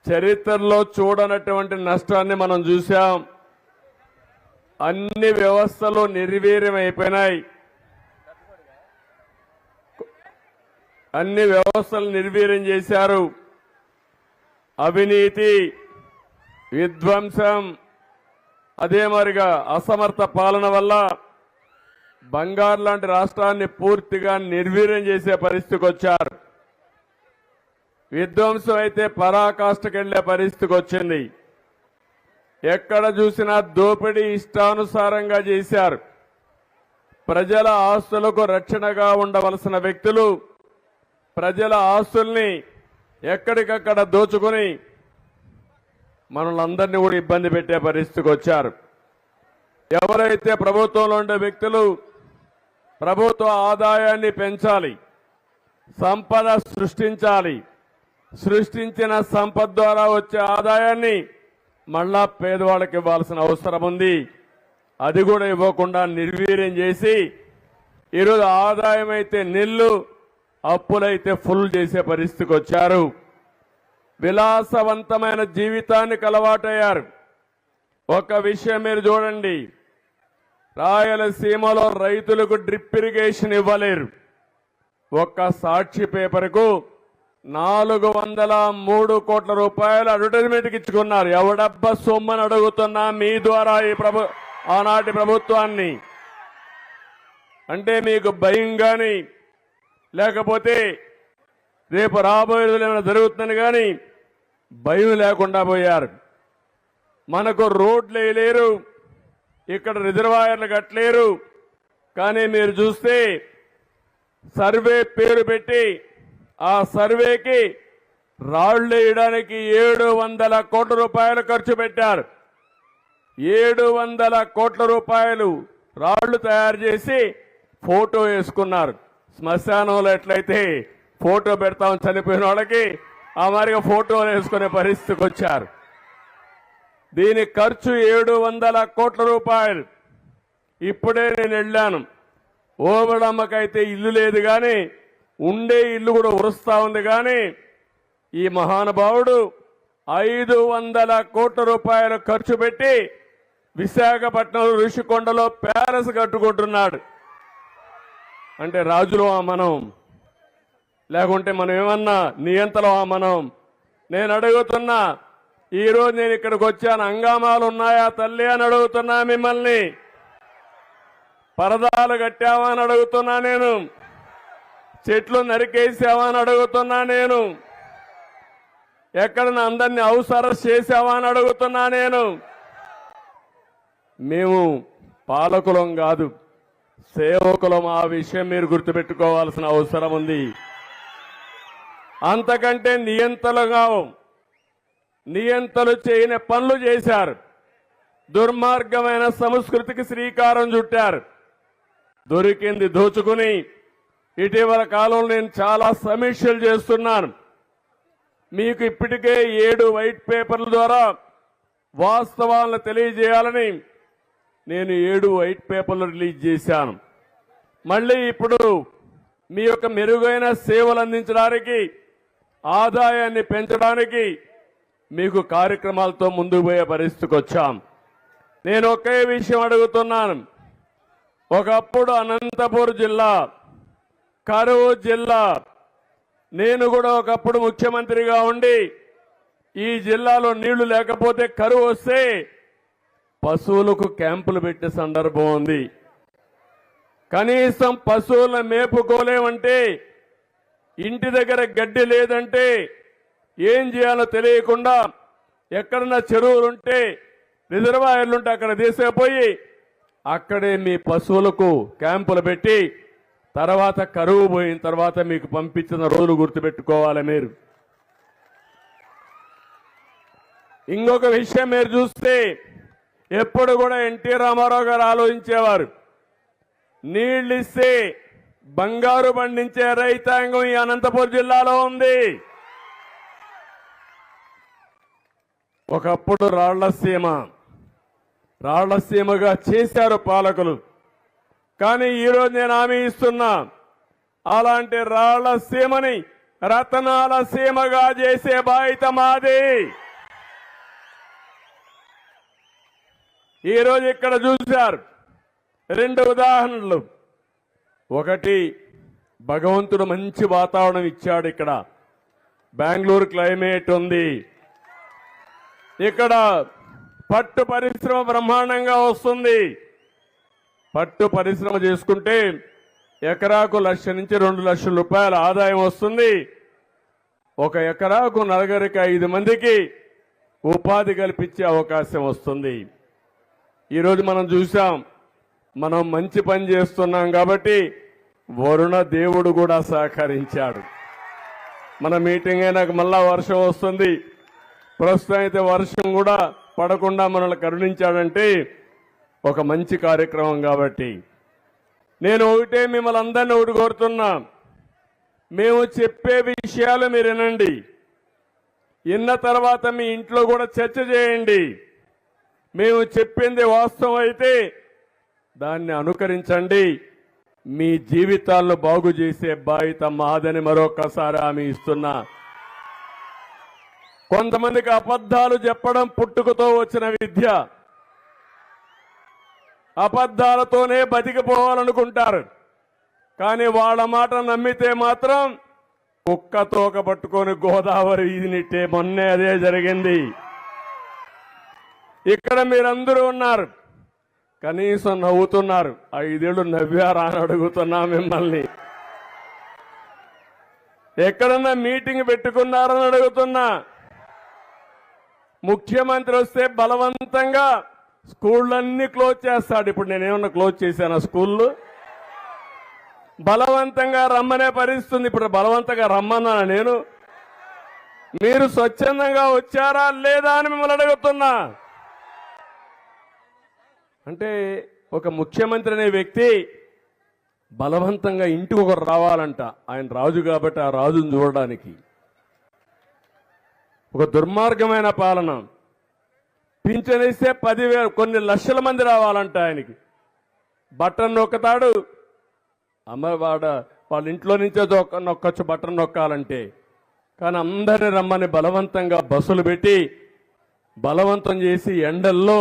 చరిత్రలో చూడనటువంటి నష్టాన్ని మనం చూశాం. అన్ని వ్యవస్థలు నిర్వీర్యం అయిపోయినాయి. అన్ని వ్యవస్థలు నిర్వీర్యం చేశారు. అవినీతి, విధ్వంసం, అదే మరిగా అసమర్థ పాలన వల్ల బంగారు లాంటి రాష్ట్రాన్ని పూర్తిగా నిర్వీర్యం చేసే పరిస్థితికి వచ్చారు. విధ్వంసం అయితే పరాకాష్ఠకి వెళ్లే పరిస్థితికి వచ్చింది. ఎక్కడ చూసినా దోపిడీ ఇష్టానుసారంగా చేశారు. ప్రజల ఆస్తులకు రక్షణగా ఉండవలసిన వ్యక్తులు ప్రజల ఆస్తుల్ని ఎక్కడికక్కడ దోచుకుని మనలందరినీ కూడా ఇబ్బంది పెట్టే పరిస్థితికి వచ్చారు. ఎవరైతే ప్రభుత్వంలో ఉండే వ్యక్తులు ప్రభుత్వ ఆదాయాన్ని పెంచాలి, సంపద సృష్టించాలి, సృష్టించిన సంపద ద్వారా వచ్చే ఆదాయాన్ని మళ్ళా పేదవాళ్ళకి ఇవ్వాల్సిన అవసరం ఉంది. అది కూడా ఇవ్వకుండా నిర్వీర్యం చేసి ఈరోజు ఆదాయం అయితే నిల్లు, అప్పులైతే ఫుల్ చేసే పరిస్థితికి వచ్చారు. విలాసవంతమైన జీవితానికి అలవాటయ్యారు. ఒక విషయం మీరు చూడండి, రాయలసీమలో రైతులకు డ్రిప్ ఇరిగేషన్ ఇవ్వలేరు. ఒక్క సాక్షి పేపర్కు 403 కోట్ల రూపాయలు అడ్వర్టైజ్మెంట్కి ఇచ్చుకున్నారు. ఎవడబ్బా సొమ్మని అడుగుతున్నా మీ ద్వారా ఈ ఆనాటి ప్రభుత్వాన్ని. అంటే మీకు భయం కానీ లేకపోతే రేపు రాబోయే రోజులు ఏమైనా జరుగుతుందని కానీ భయం లేకుండా పోయారు. మనకు రోడ్లు వేయలేరు, ఇక్కడ రిజర్వాయర్లు కట్టలేరు. కానీ మీరు చూస్తే సర్వే పేరు పెట్టి ఆ సర్వేకి రాళ్లు వేయడానికి 700 కోట్ల రూపాయలు ఖర్చు పెట్టారు. 700 కోట్ల రూపాయలు రాళ్లు తయారు చేసి ఫోటో వేసుకున్నారు. శ్మశానంలో ఎట్లయితే ఫోటో పెడతాం చనిపోయిన వాళ్ళకి, ఆ మాదిరిగా ఫోటోలు వేసుకునే పరిస్థితికి వచ్చారు. దీని ఖర్చు 700 కోట్ల రూపాయలు. ఇప్పుడే నేను వెళ్ళాను, ఓబడమ్మకైతే ఇల్లు లేదు కానీ ఉండే ఇల్లు కూడా ఉరుస్తా ఉంది. కానీ ఈ మహానుభావుడు 500 కోట్ల రూపాయలు ఖర్చు పెట్టి విశాఖపట్నం ఋషికొండలో ప్యాలెస్ కట్టుకుంటున్నాడు. అంటే రాజులో మనం, లేకుంటే మనం ఏమన్నా నియంతలో మనం? నేను అడుగుతున్నా, ఈరోజు నేను ఇక్కడికి వచ్చాను, హంగామాలు ఉన్నాయా తల్లి అని అడుగుతున్నా మిమ్మల్ని. పరదాలు కట్టావా అని అడుగుతున్నా నేను. చెట్లు నరికేసావా అని అడుగుతున్నా నేను. ఎక్కడ అందరినీ హౌస్ అరెస్ట్ చేసావా అని అడుగుతున్నా నేను. మేము పాలకులం కాదు, సేవకులం. ఆ విషయం మీరు గుర్తుపెట్టుకోవాల్సిన అవసరం ఉంది. అంతకంటే నియంతలు చేయని పనులు చేశారు. దుర్మార్గమైన సంస్కృతికి శ్రీకారం చుట్టారు. దొరికింది దోచుకుని ఇటీవల కాలంలో నేను చాలా సమీక్షలు చేస్తున్నాను. మీకు ఇప్పటికే 7 వైట్ పేపర్ల ద్వారా వాస్తవాలను తెలియజేయాలని నేను 7 వైట్ పేపర్లు రిలీజ్ చేశాను. మళ్ళీ ఇప్పుడు మీ యొక్క మెరుగైన సేవలు అందించడానికి, ఆదాయాన్ని పెంచడానికి మీకు కార్యక్రమాలతో ముందుకు పోయే పరిస్థితికి వచ్చాం. నేను ఒకే విషయం అడుగుతున్నాను. ఒకప్పుడు అనంతపూర్ జిల్లా, కరువు జిల్లా, నేను కూడా ఒకప్పుడు ముఖ్యమంత్రిగా ఉండి ఈ జిల్లాలో నీళ్లు లేకపోతే కరువు వస్తే పశువులకు క్యాంపులు పెట్టే సందర్భం ఉంది. కనీసం పశువులను మేపుకోలేమంటే, ఇంటి దగ్గర గడ్డి లేదంటే ఏం చేయాలో తెలియకుండా ఎక్కడన్నా చెరువులుంటే, రిజర్వాయర్లుంటే అక్కడ తీసుకుపోయి అక్కడే మీ పశువులకు క్యాంపులు పెట్టి తర్వాత కరువు పోయిన తర్వాత మీకు పంపించిన రోజులు గుర్తుపెట్టుకోవాలి మీరు. ఇంకొక విషయం మీరు చూస్తే, ఎప్పుడు కూడా ఎన్టీ రామారావు గారు ఆలోచించేవారు, నీళ్ళిస్తే బంగారు పండించే రైతాంగం ఈ అనంతపురం జిల్లాలో ఉంది. ఒకప్పుడు రాళ్లసీమగా చేశారు పాలకులు. కానీ ఈరోజు నేను హామీ ఇస్తున్నా, అలాంటి రాళ్లసీమని రతనాల సీమగా చేసే బాధ్యత మాది. ఈరోజు ఇక్కడ చూశారు 2 ఉదాహరణలు. ఒకటి, భగవంతుడు మంచి వాతావరణం ఇచ్చాడు. ఇక్కడ బెంగళూరు క్లైమేట్ ఉంది. ఇక్కడ పట్టు పరిశ్రమ బ్రహ్మాండంగా వస్తుంది. పట్టు పరిశ్రమ చేసుకుంటే ఎకరాకు 1,00,000 నుంచి 2 లక్షల రూపాయల ఆదాయం వస్తుంది. ఒక ఎకరాకు 4-5 మందికి ఉపాధి కల్పించే అవకాశం వస్తుంది. ఈరోజు మనం చూసాం, మనం మంచి పని చేస్తున్నాం కాబట్టి వరుణ దేవుడు కూడా సహకరించాడు. మన మీటింగ్ అయినాక మళ్ళా వర్షం వస్తుంది. ప్రస్తుతం అయితే వర్షం కూడా పడకుండా మనల్ని కరుణించాడంటే ఒక మంచి కార్యక్రమం. కాబట్టి నేను ఒకటే మిమ్మల్ని అందరినీ ఒకటి కోరుతున్నా, మేము చెప్పే విషయాలు మీరు వినండి. విన్న తర్వాత మీ ఇంట్లో కూడా చర్చ చేయండి. మేము చెప్పింది వాస్తవం అయితే దాన్ని అనుకరించండి. మీ జీవితాలను బాగు చేసే బాధ్యత మాదని మరొకసారి హామీ ఇస్తున్నా. కొంతమందికి అబద్ధాలు చెప్పడం పుట్టుకతో వచ్చిన విద్య. అబద్ధాలతోనే బతికిపోవాలనుకుంటారు. కానీ వాళ్ళ మాట నమ్మితే మాత్రం కుక్క తోక పట్టుకొని గోదావరి ఈదినిట్టే. మొన్నే అదే జరిగింది. ఇక్కడ మీరందరూ ఉన్నారు. కనీసం నవ్వుతున్నారు. 5 ఏళ్ళు నవ్వారా అని అడుగుతున్నా మిమ్మల్ని. ఎక్కడన్నా మీటింగ్ పెట్టుకున్నారని అడుగుతున్నా. ముఖ్యమంత్రి వస్తే బలవంతంగా స్కూళ్ళన్నీ క్లోజ్ చేస్తాడు. ఇప్పుడు నేనేమన్నా క్లోజ్ చేశాను స్కూళ్ళు? బలవంతంగా రమ్మనే పరిస్థితుంది. ఇప్పుడు బలవంతంగా రమ్మన్నాను నేను. మీరు స్వచ్ఛందంగా వచ్చారా లేదా అని మిమ్మల్ని అడుగుతున్నా. అంటే ఒక ముఖ్యమంత్రి అనే వ్యక్తి బలవంతంగా ఇంటికి ఒకరు రావాలంట. ఆయన రాజు కాబట్టి ఆ రాజును చూడడానికి. ఒక దుర్మార్గమైన పాలన. పింఛనిస్తే 10,000 కొన్ని లక్షల మంది రావాలంట ఆయనకి. బటన్ నొక్కుతాడు. వాళ్ళ ఇంట్లో నుంచే నొక్కొచ్చు బటన్ నొక్కాలంటే. కానీ అందరిని రమ్మని బలవంతంగా బస్సులు పెట్టి బలవంతం చేసి ఎండల్లో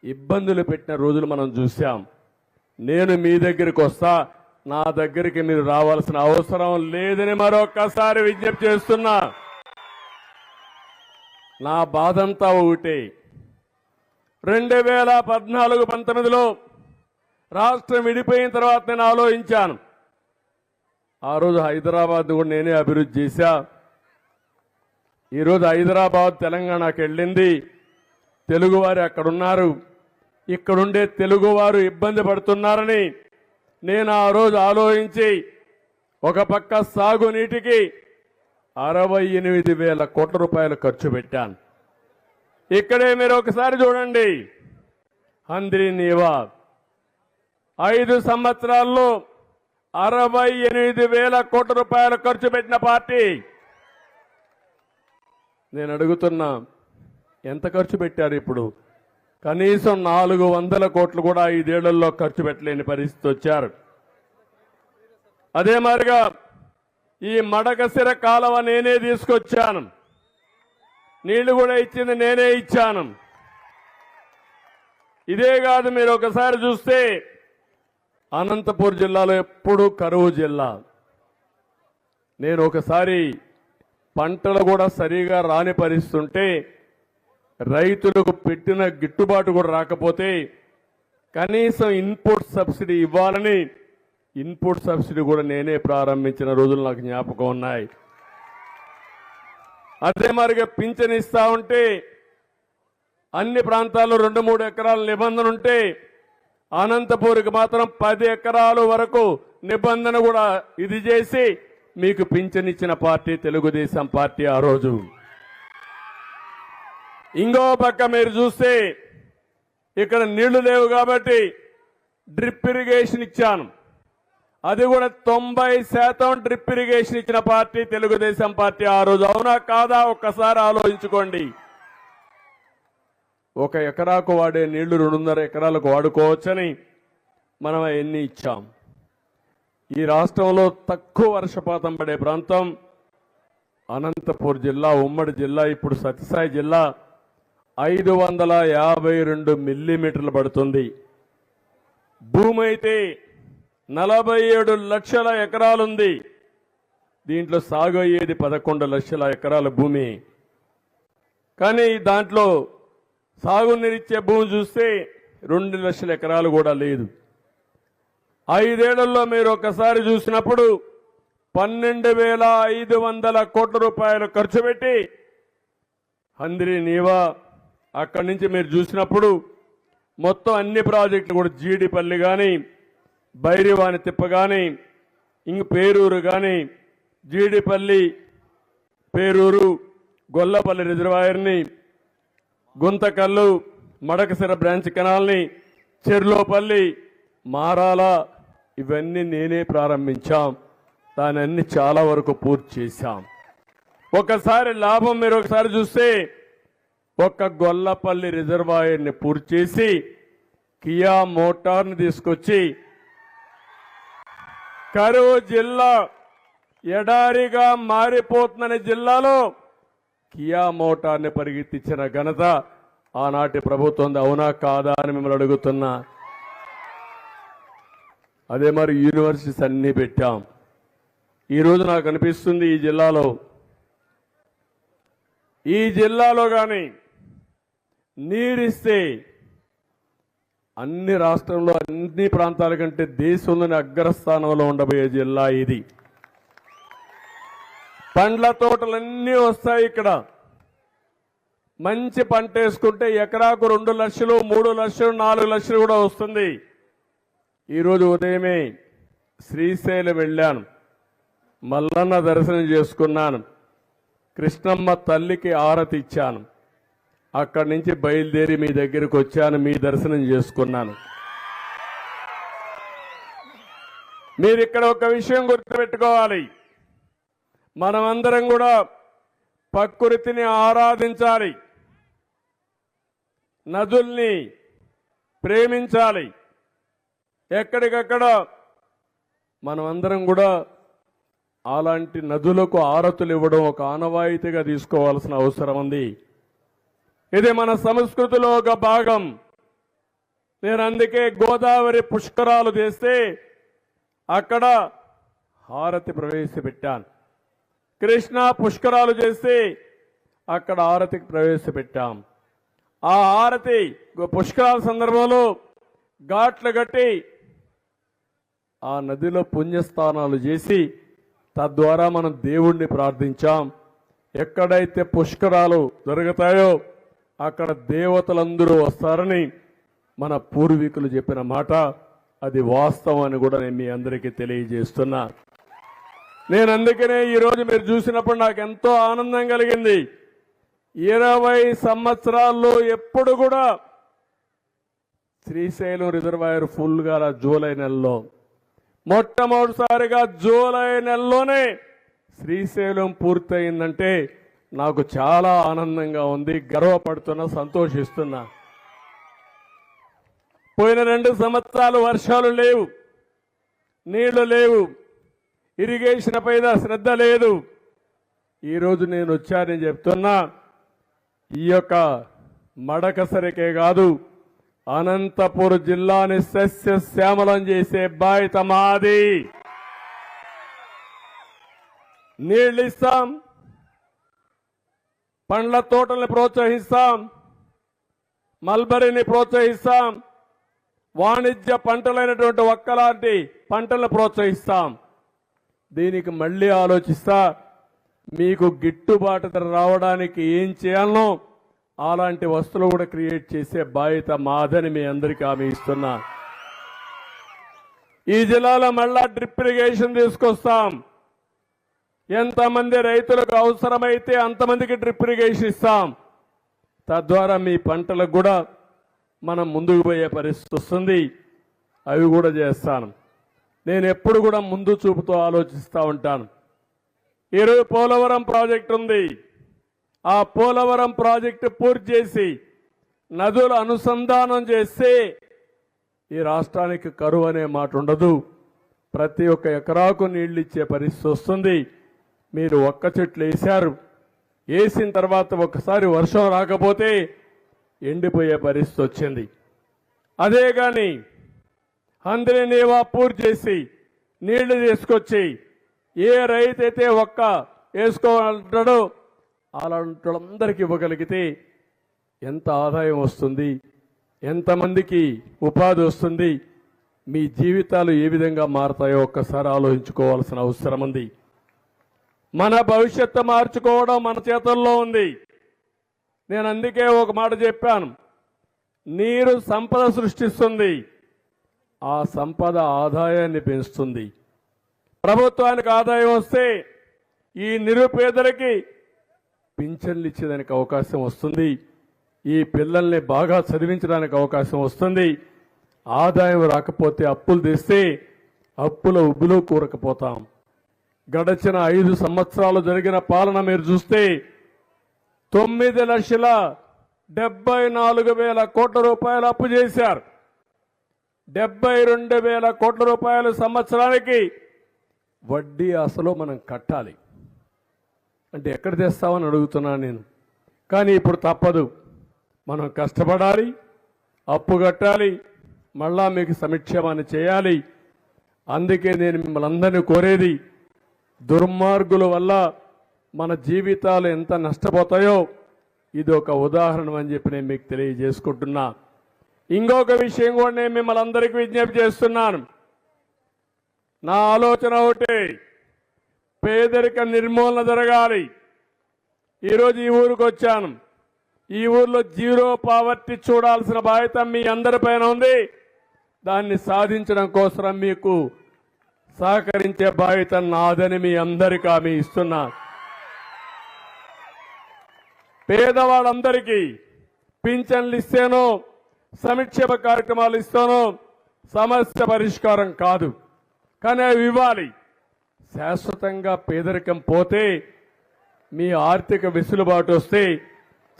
ఇబ్బందులు పెట్టిన రోజులు మనం చూశాం. నేను మీ దగ్గరికి వస్తా, నా దగ్గరికి మీరు రావాల్సిన అవసరం లేదని మరొక్కసారి విజ్ఞప్తి చేస్తున్నా. నా బాధంతా ఒకటే. 2014-19లో రాష్ట్రం విడిపోయిన తర్వాత నేను ఆలోచించాను. ఆ రోజు హైదరాబాద్ కూడా నేనే అభివృద్ధి చేశా. ఈరోజు హైదరాబాద్ తెలంగాణకు వెళ్ళింది. తెలుగువారు అక్కడున్నారు. ఇక్కడుండే తెలుగువారు ఇబ్బంది పడుతున్నారని నేను ఆ రోజు ఆలోచించి ఒక పక్క సాగునీటికి 68,000 కోట్ల రూపాయలు ఖర్చు పెట్టాను. ఇక్కడే మీరు ఒకసారి చూడండి. హంద్రీ నీవా 5 సంవత్సరాల్లో 68,000 కోట్ల రూపాయలు ఖర్చు పెట్టిన పార్టీ. నేను అడుగుతున్నా, ఎంత ఖర్చు పెట్టారు? ఇప్పుడు కనీసం 400 కోట్లు కూడా 5 ఏళ్లలో ఖర్చు పెట్టలేని పరిస్థితి వచ్చారు. అదే మాదిరిగా ఈ మడకసిర కాలువ నేనే తీసుకొచ్చాను. నీళ్లు కూడా ఇచ్చింది నేనే ఇచ్చాను. ఇదే కాదు, మీరు ఒకసారి చూస్తే అనంతపూర్ జిల్లాలో ఎప్పుడు కరువు జిల్లా. నేను ఒకసారి పంటలు కూడా సరిగా రాని పరిస్థితి ఉంటే, రైతులకు పెట్టిన గిట్టుబాటు కూడా రాకపోతే కనీసం ఇన్పుట్ సబ్సిడీ ఇవ్వాలని ఇన్పుట్ సబ్సిడీ కూడా నేనే ప్రారంభించిన రోజులు నాకు జ్ఞాపకం ఉన్నాయి. అదే మరిగా పింఛన్ ఇస్తా ఉంటే అన్ని ప్రాంతాల్లో 2-3 ఎకరాల నిబంధన ఉంటే అనంతపూర్కి మాత్రం 10 ఎకరాల వరకు నిబంధన కూడా ఇది చేసి మీకు పింఛన్ ఇచ్చిన పార్టీ తెలుగుదేశం పార్టీ ఆ రోజు. ఇంకో పక్క మీరు చూస్తే ఇక్కడ నీళ్లు లేవు కాబట్టి డ్రిప్ ఇరిగేషన్ ఇచ్చాను. అది కూడా 90% డ్రిప్ ఇరిగేషన్ ఇచ్చిన పార్టీ తెలుగుదేశం పార్టీ ఆ రోజు. అవునా కాదా? ఒక్కసారి ఆలోచించుకోండి. 1 ఎకరాకు వాడే నీళ్లు 2.5 ఎకరాలకు వాడుకోవచ్చని మనం అవన్నీ ఇచ్చాం. ఈ రాష్ట్రంలో తక్కువ వర్షపాతం పడే ప్రాంతం అనంతపూర్ జిల్లా, ఉమ్మడి జిల్లా. ఇప్పుడు సత్యసాయి జిల్లా 552 మిల్లీమీటర్లు పడుతుంది. భూమి అయితే 47 లక్షల ఎకరాలుంది. దీంట్లో సాగు అయ్యేది 11 లక్షల ఎకరాల భూమి. కానీ దాంట్లో సాగునీరిచ్చే భూమి చూస్తే 2 లక్షల ఎకరాలు కూడా లేదు. 5 ఏళ్లలో మీరు ఒకసారి చూసినప్పుడు 12,500 కోట్ల రూపాయలు ఖర్చు పెట్టి హంద్రీ నీవా అక్కడి నుంచి మీరు చూసినప్పుడు మొత్తం అన్ని ప్రాజెక్టులు కూడా జీడిపల్లి కానీ, బైరివాని తిప్ప కానీ, ఇంక పేరూరు కానీ, జీడిపల్లి, పేరూరు, గొల్లపల్లి రిజర్వాయర్ని, గుంతకల్లు, మడకసిర బ్రాంచ్ కెనాల్ని, చెర్లోపల్లి, మారాల ఇవన్నీ నేనే ప్రారంభించాం. దాని అన్ని చాలా వరకు పూర్తి చేశాం. ఒకసారి లాభం మీరు ఒకసారి చూస్తే ఒక్క గొల్లపల్లి రిజర్వాయర్ని పూర్తి చేసి కియా మోటార్ని తీసుకొచ్చి కరువు జిల్లా ఎడారిగా మారిపోతుందనే జిల్లాలో కియా మోటార్ని పరిగెత్తించిన ఘనత ఆనాటి ప్రభుత్వం. అవునా కాదా అని మిమ్మల్ని అడుగుతున్నా. అదే మరి యూనివర్సిటీస్ అన్నీ పెట్టాం. ఈరోజు నాకు అనిపిస్తుంది ఈ జిల్లాలో కానీ నీరిస్తే అన్ని రాష్ట్రంలో అన్ని ప్రాంతాల కంటే దేశంలోని అగ్రస్థానంలో ఉండబోయే జిల్లా ఇది. పండ్ల తోటలన్నీ వస్తాయి ఇక్కడ. మంచి పంట వేసుకుంటే ఎకరాకు 2 లక్షలు 3 లక్షలు 4 లక్షలు కూడా వస్తుంది. ఈరోజు ఉదయమే శ్రీశైలం వెళ్ళాను, మల్లన్న దర్శనం చేసుకున్నాను, కృష్ణమ్మ తల్లికి ఆరతి ఇచ్చాను. అక్కడి నుంచి బయలుదేరి మీ దగ్గరికి వచ్చాను, మీ దర్శనం చేసుకున్నాను. మీరు ఇక్కడ ఒక విషయం గుర్తుపెట్టుకోవాలి, మనమందరం కూడా ప్రకృతిని ఆరాధించాలి, నదుల్ని ప్రేమించాలి. ఎక్కడికక్కడ మనమందరం కూడా అలాంటి నదులకు ఆరతులు ఇవ్వడం ఒక ఆనవాయితీగా తీసుకోవాల్సిన అవసరం ఉంది. ఇది మన సంస్కృతిలో ఒక భాగం. నేను అందుకే గోదావరి పుష్కరాలు చేస్తే అక్కడ హారతి ప్రవేశపెట్టాను. కృష్ణా పుష్కరాలు చేస్తే అక్కడ హారతికి ప్రవేశపెట్టాం. ఆ హారతి పుష్కరాల సందర్భంలో ఘాట్లు కట్టి ఆ నదిలో పుణ్యస్థానాలు చేసి తద్వారా మనం దేవుణ్ణి ప్రార్థించాం. ఎక్కడైతే పుష్కరాలు జరుగుతాయో అక్కడ దేవతలందరూ వస్తారని మన పూర్వీకులు చెప్పిన మాట, అది వాస్తవం అని కూడా నేను మీ అందరికీ తెలియజేస్తున్నా. నేను అందుకనే ఈరోజు మీరు చూసినప్పుడు నాకు ఎంతో ఆనందం కలిగింది. 20 సంవత్సరాల్లో ఎప్పుడు కూడా శ్రీశైలం రిజర్వాయర్ ఫుల్గా జూలై నెలలో, మొట్టమొదటిసారిగా జూలై నెలలోనే శ్రీశైలం పూర్తయిందంటే నాకు చాలా ఆనందంగా ఉంది, గర్వపడుతున్నా, సంతోషిస్తున్నా. పోయిన 2 సంవత్సరాలు వర్షాలు లేవు, నీళ్లు లేవు, ఇరిగేషన్ పైన శ్రద్ధ లేదు. ఈరోజు నేను వచ్చానని చెప్తున్నా, ఈ యొక్క మడకసరికే కాదు అనంతపురం జిల్లాని సస్యశ్యామలం చేసే బాధ్యత మాది. నీళ్ళు ఇస్తాం, పండ్ల తోటల్ని ప్రోత్సహిస్తాం, మల్బరీని ప్రోత్సహిస్తాం, వాణిజ్య పంటలైనటువంటి ఒక్కలాంటి పంటలను ప్రోత్సహిస్తాం. దీనికి మళ్ళీ ఆలోచిస్తా, మీకు గిట్టుబాటు ధర రావడానికి ఏం చేయాలనో అలాంటి వస్తువులు కూడా క్రియేట్ చేసే బాధ్యత మాదని మీ అందరికీ హామీ ఇస్తున్నా. ఈ జిల్లాలో మళ్ళా డ్రిప్ ఇరిగేషన్ తీసుకొస్తాం. ఎంతమంది రైతులకు అవసరమైతే అంతమందికి డ్రిప్ ఇరిగేషన్ ఇస్తాం. తద్వారా మీ పంటలకు కూడా మనం ముందుకు పోయే పరిస్థితి వస్తుంది. అవి కూడా చేస్తాను. నేను ఎప్పుడు కూడా ముందు చూపుతో ఆలోచిస్తూ ఉంటాను. ఈరోజు పోలవరం ప్రాజెక్టు ఉంది. ఆ పోలవరం ప్రాజెక్టు పూర్తి చేసి నదుల అనుసంధానం చేస్తే ఈ రాష్ట్రానికి కరువు అనే మాట ఉండదు. ప్రతి ఒక్క ఎకరాకు నీళ్లు ఇచ్చే పరిస్థితి వస్తుంది. మీరు ఒక్క చెట్లు వేశారు, వేసిన తర్వాత ఒకసారి వర్షం రాకపోతే ఎండిపోయే పరిస్థితి వచ్చింది. అదే కానీ అందరి నీవా పూర్తి చేసి నీళ్లు తీసుకొచ్చి ఏ రైతు అయితే ఒక్క వేసుకోవాలంటాడో అలాంటి వాళ్ళందరికీ ఇవ్వగలిగితే ఎంత ఆదాయం వస్తుంది, ఎంతమందికి ఉపాధి వస్తుంది, మీ జీవితాలు ఏ విధంగా మారతాయో ఒక్కసారి ఆలోచించుకోవాల్సిన అవసరం ఉంది. మన భవిష్యత్తు మార్చుకోవడం మన చేతుల్లో ఉంది. నేను అందుకే ఒక మాట చెప్పాను, నీరు సంపద సృష్టిస్తుంది, ఆ సంపద ఆదాయాన్ని పెంచుతుంది. ప్రభుత్వానికి ఆదాయం వస్తే ఈ నిరుపేదలకి పింఛన్లు ఇచ్చేదానికి అవకాశం వస్తుంది, ఈ పిల్లల్ని బాగా చదివించడానికి అవకాశం వస్తుంది. ఆదాయం రాకపోతే అప్పులు తెస్తే అప్పుల ఉబ్బులో కూరకపోతాం. గడచిన 5 సంవత్సరాలు జరిగిన పాలన మీరు చూస్తే 9,74,000 కోట్ల రూపాయలు అప్పు చేశారు. 72,000 కోట్ల రూపాయలు సంవత్సరానికి వడ్డీ అసలు మనం కట్టాలి. అంటే ఎక్కడ తెస్తామని అడుగుతున్నాను నేను. కానీ ఇప్పుడు తప్పదు, మనం కష్టపడాలి, అప్పు కట్టాలి, మళ్ళా మీకు సంక్షేమాన్ని చేయాలి. అందుకే నేను మిమ్మల్ని అందరినీ కోరేది, దుర్మార్గుల వల్ల మన జీవితాలు ఎంత నష్టపోతాయో ఇది ఒక ఉదాహరణ అని చెప్పి నేను మీకు తెలియజేసుకుంటున్నా. ఇంకొక విషయం కూడా నేను మిమ్మల్ని అందరికీ విజ్ఞప్తి చేస్తున్నాను. నా ఆలోచన ఒకటి, పేదరిక నిర్మూలన జరగాలి. ఈరోజు ఈ ఊరికి వచ్చాను. ఈ ఊర్లో జీరో పావర్టీ చూడాల్సిన బాధ్యత మీ అందరిపైన ఉంది. దాన్ని సాధించడం కోసం మీకు సహకరించే బాధ్యత నాదని మీ అందరికీ హామీ ఇస్తున్నా. పేదవాళ్ళందరికీ పింఛన్లు ఇస్తేనో సంక్షేమ కార్యక్రమాలు ఇస్తానో సమస్య పరిష్కారం కాదు, కానీ అవి ఇవ్వాలి. శాశ్వతంగా పేదరికం పోతే మీ ఆర్థిక వెసులుబాటు వస్తే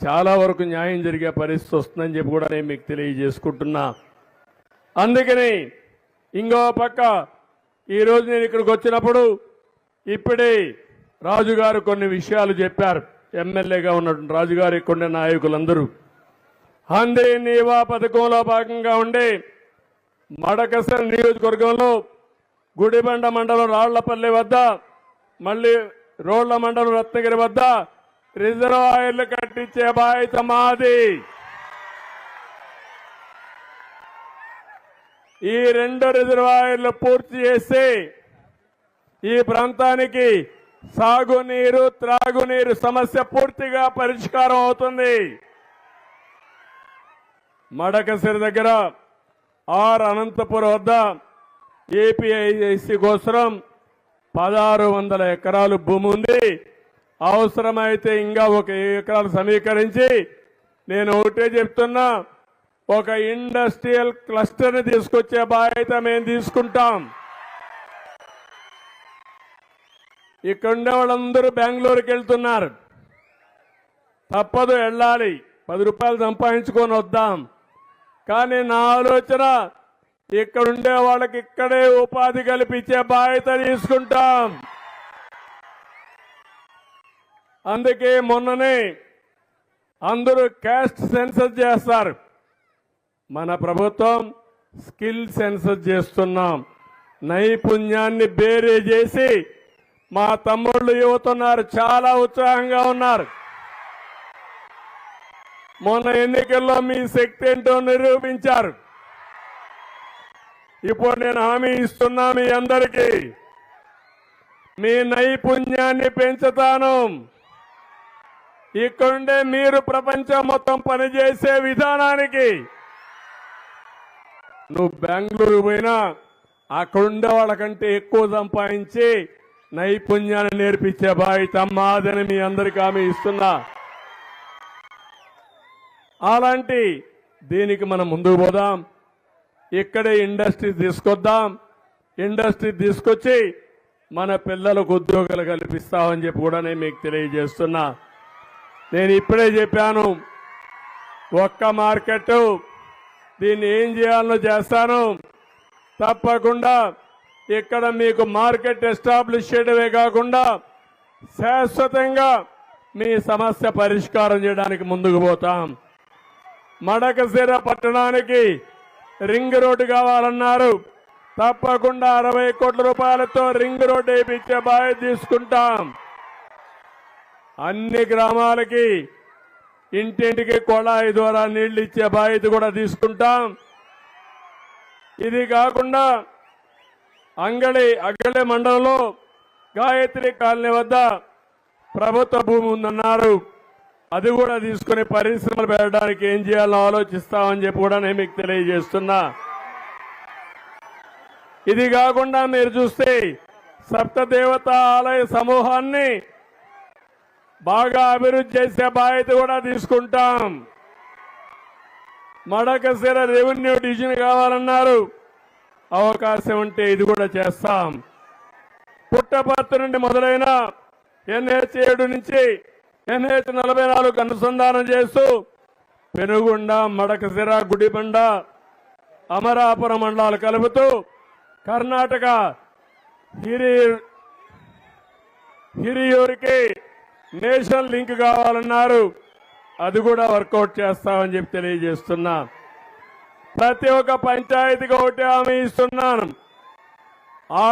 చాలా వరకు న్యాయం జరిగే పరిస్థితి వస్తుందని చెప్పి కూడా నేను మీకు తెలియజేసుకుంటున్నా. అందుకని ఇంకో పక్క ఈరోజు నేను ఇక్కడికి వచ్చినప్పుడు ఇప్పుడే రాజుగారు కొన్ని విషయాలు చెప్పారు. ఎమ్మెల్యేగా ఉన్నటువంటి రాజుగారు ఇక్కడ నాయకులందరూ అందే నీవా పథకంలో భాగంగా ఉండే మడకసర నియోజకవర్గంలో గుడిబండ మండలం రాళ్లపల్లి వద్ద, మళ్ళీ రోడ్ల మండలం రత్నగిరి వద్ద రిజర్వాయర్లు కట్టించే బాధ్యత మాది. ఈ 2 రిజర్వాయర్లు పూర్తి చేస్తే ఈ ప్రాంతానికి సాగునీరు, త్రాగునీరు సమస్య పూర్తిగా పరిష్కారం అవుతుంది. మడకసిరి దగ్గర అనంతపురం వద్ద ఏపీఐసి కోసం 1600 ఎకరాలు భూమి ఉంది. అవసరమైతే ఇంకా 1 ఎకరాలు సమీకరించి నేను ఒకటే చెప్తున్నా, ఒక ఇండస్ట్రియల్ క్లస్టర్ని తీసుకొచ్చే బాధ్యత మేము తీసుకుంటాం. ఇక్కడ ఉండే వాళ్ళందరూ బెంగళూరుకి వెళ్తున్నారు. తప్పదు, వెళ్ళాలి. 10 రూపాయలు సంపాదించుకొని వద్దాం. కానీ నా ఆలోచన ఇక్కడ ఉండే వాళ్ళకి ఇక్కడే ఉపాధి కల్పించే బాధ్యత తీసుకుంటాం. అందుకే మొన్ననే అందరూ క్యాస్ట్ సెన్సస్ చేస్తారు. మన ప్రభుత్వం స్కిల్ సెన్సస్ చేస్తున్నాం. నైపుణ్యాన్ని బేరే చేసి మా తమ్ముళ్ళు యువతున్నారు, చాలా ఉత్సాహంగా ఉన్నారు. మొన్న ఎన్నికల్లో మీ శక్తి ఏంటో నిరూపించారు. ఇప్పుడు నేను హామీ ఇస్తున్నా మీ అందరికీ, మీ నైపుణ్యాన్ని పెంచుతాను. ఇక్కడుండే మీరు ప్రపంచం మొత్తం పనిచేసే విధానానికి నువ్వు బెంగళూరు పోయినా అక్కడుండే వాళ్ళకంటే ఎక్కువ సంపాదించి నైపుణ్యాన్ని నేర్పించే బాధ్యత మాదని మీ అందరికీ హామీ ఇస్తున్నా. అలాంటి దీనికి మనం ముందుకు పోదాం. ఇక్కడే ఇండస్ట్రీ తీసుకొద్దాం. ఇండస్ట్రీ తీసుకొచ్చి మన పిల్లలకు ఉద్యోగాలు కల్పిస్తామని చెప్పి కూడా నేను మీకు తెలియజేస్తున్నా. నేను ఇప్పుడే చెప్పాను, ఒక్క మార్కెట్, దీన్ని ఏం చేయాలో చేస్తాను. తప్పకుండా ఇక్కడ మీకు మార్కెట్ ఎస్టాబ్లిష్ చేయడమే కాకుండా శాశ్వతంగా మీ సమస్య పరిష్కారం చేయడానికి ముందుకు పోతాం. మడకశిర పట్టణానికి రింగ్ రోడ్డు కావాలన్నారు. తప్పకుండా 60 కోట్ల రూపాయలతో రింగ్ రోడ్డు వేయించే బాధ్యత తీసుకుంటాం. అన్ని గ్రామాలకి ఇంటింటికి కొళాయి ద్వారా నీళ్లు ఇచ్చే బాధ్యత కూడా తీసుకుంటాం. ఇది కాకుండా అగళి మండలంలో గాయత్రి కాలనీ వద్ద ప్రభుత్వ భూమి ఉందన్నారు. అది కూడా తీసుకుని పరిశ్రమలు పెట్టడానికి ఏం చేయాలో ఆలోచిస్తామని చెప్పి కూడా నేను మీకు తెలియజేస్తున్నా. ఇది కాకుండా మీరు చూస్తే సప్తదేవత ఆలయ సమూహాన్ని బాగా అభివృద్ధి చేసే బాధ్యత కూడా తీసుకుంటాం. మడకశిర రెవెన్యూ డివిజన్ కావాలన్నారు. అవకాశం ఉంటే ఇది కూడా చేస్తాం. పుట్టపర్తి నుండి మొదలైన NH 7 నుంచి NH 44 అనుసంధానం చేస్తూ పెనుగొండ, మడకశిర, గుడిబండ, అమరాపురం మండలాలు కలుపుతూ కర్ణాటక హిరియూరికి నేషనల్ లింక్ కావాలన్నారు. అది కూడా వర్కౌట్ చేస్తామని చెప్పి తెలియజేస్తున్నా. ప్రతి ఒక్క పంచాయతీకి ఒకటి హామీ ఇస్తున్నాను.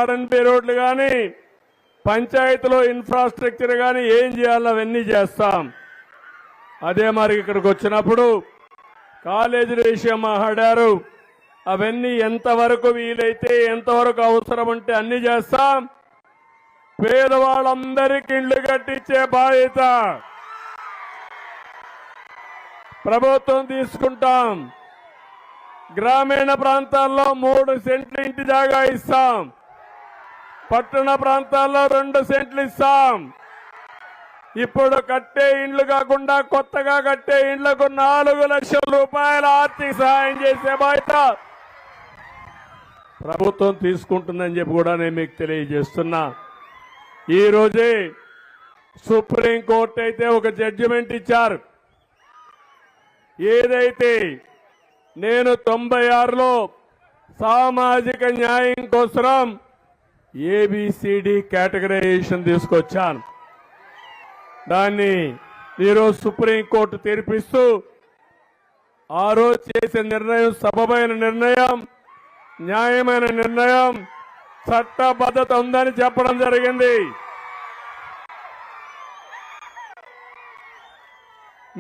R&B రోడ్లు కానీ పంచాయతీలో ఇన్ఫ్రాస్ట్రక్చర్ కానీ ఏం చేయాలో అవన్నీ చేస్తాం. అదే మరి ఇక్కడికి వచ్చినప్పుడు కాలేజీల విషయం మాట్లాడారు. అవన్నీ ఎంతవరకు వీలైతే ఎంతవరకు అవసరం అంటే అన్ని చేస్తాం. పేదవాళ్ళందరికీ ఇళ్లు కట్టించే బాధ్యత ప్రభుత్వం తీసుకుంటాం. గ్రామీణ ప్రాంతాల్లో 3 సెంట్లు ఇంటి జాగా ఇస్తాం. పట్టణ ప్రాంతాల్లో 2 సెంట్లు ఇస్తాం. ఇప్పుడు కట్టే ఇండ్లు కాకుండా కొత్తగా కట్టే ఇండ్లకు 4 లక్షల రూపాయల ఆర్థిక సహాయం చేసే బాధ్యత ప్రభుత్వం తీసుకుంటుందని చెప్పి కూడా నేను మీకు తెలియజేస్తున్నా. ఈ రోజే సుప్రీంకోర్టు అయితే ఒక జడ్జిమెంట్ ఇచ్చారు. ఏదైతే నేను 96లో సామాజిక న్యాయం కోసం ఏబిసిడి కేటగరైజేషన్ తీసుకొచ్చాను. దాన్ని ఈరోజు సుప్రీంకోర్టు తీర్పిస్తూ ఆ రోజు చేసే నిర్ణయం సబబైన నిర్ణయం, న్యాయమైన నిర్ణయం, చట్టబద్ధత ఉందని చెప్పడం జరిగింది.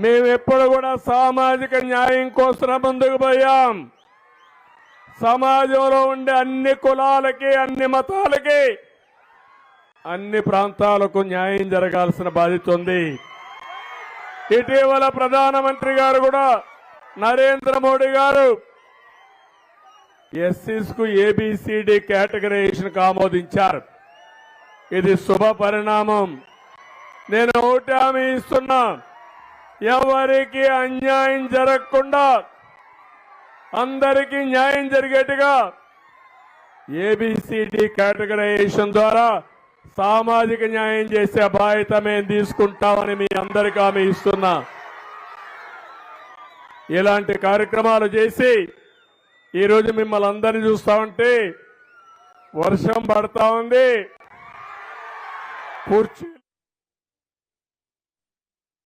మేము ఎప్పుడు కూడా సామాజిక న్యాయం కోసం ముందుకు పోయాం. సమాజంలో ఉండే అన్ని కులాలకి, అన్ని మతాలకి, అన్ని ప్రాంతాలకు న్యాయం జరగాల్సిన బాధ్యత ఉంది. ఇటీవల ప్రధానమంత్రి గారు కూడా నరేంద్ర మోడీ గారు ఎస్సీస్కు ఏబిసిడి కేటగరైజేషన్ ఆమోదించారు. ఇది శుభ పరిణామం. నేను ఒకటి హామీ ఇస్తున్నా, ఎవరికి అన్యాయం జరగకుండా అందరికీ న్యాయం జరిగేట్టుగా ఏబిసిడి కేటగరైజేషన్ ద్వారా సామాజిక న్యాయం చేసే బాధ్యత మేము తీసుకుంటామని మీ అందరికీ హామీ ఇస్తున్నా. ఇలాంటి కార్యక్రమాలు చేసి ఈరోజు మిమ్మల్ని అందరినీ చూస్తా ఉంటే వర్షం పడతా ఉంది. కుర్చీ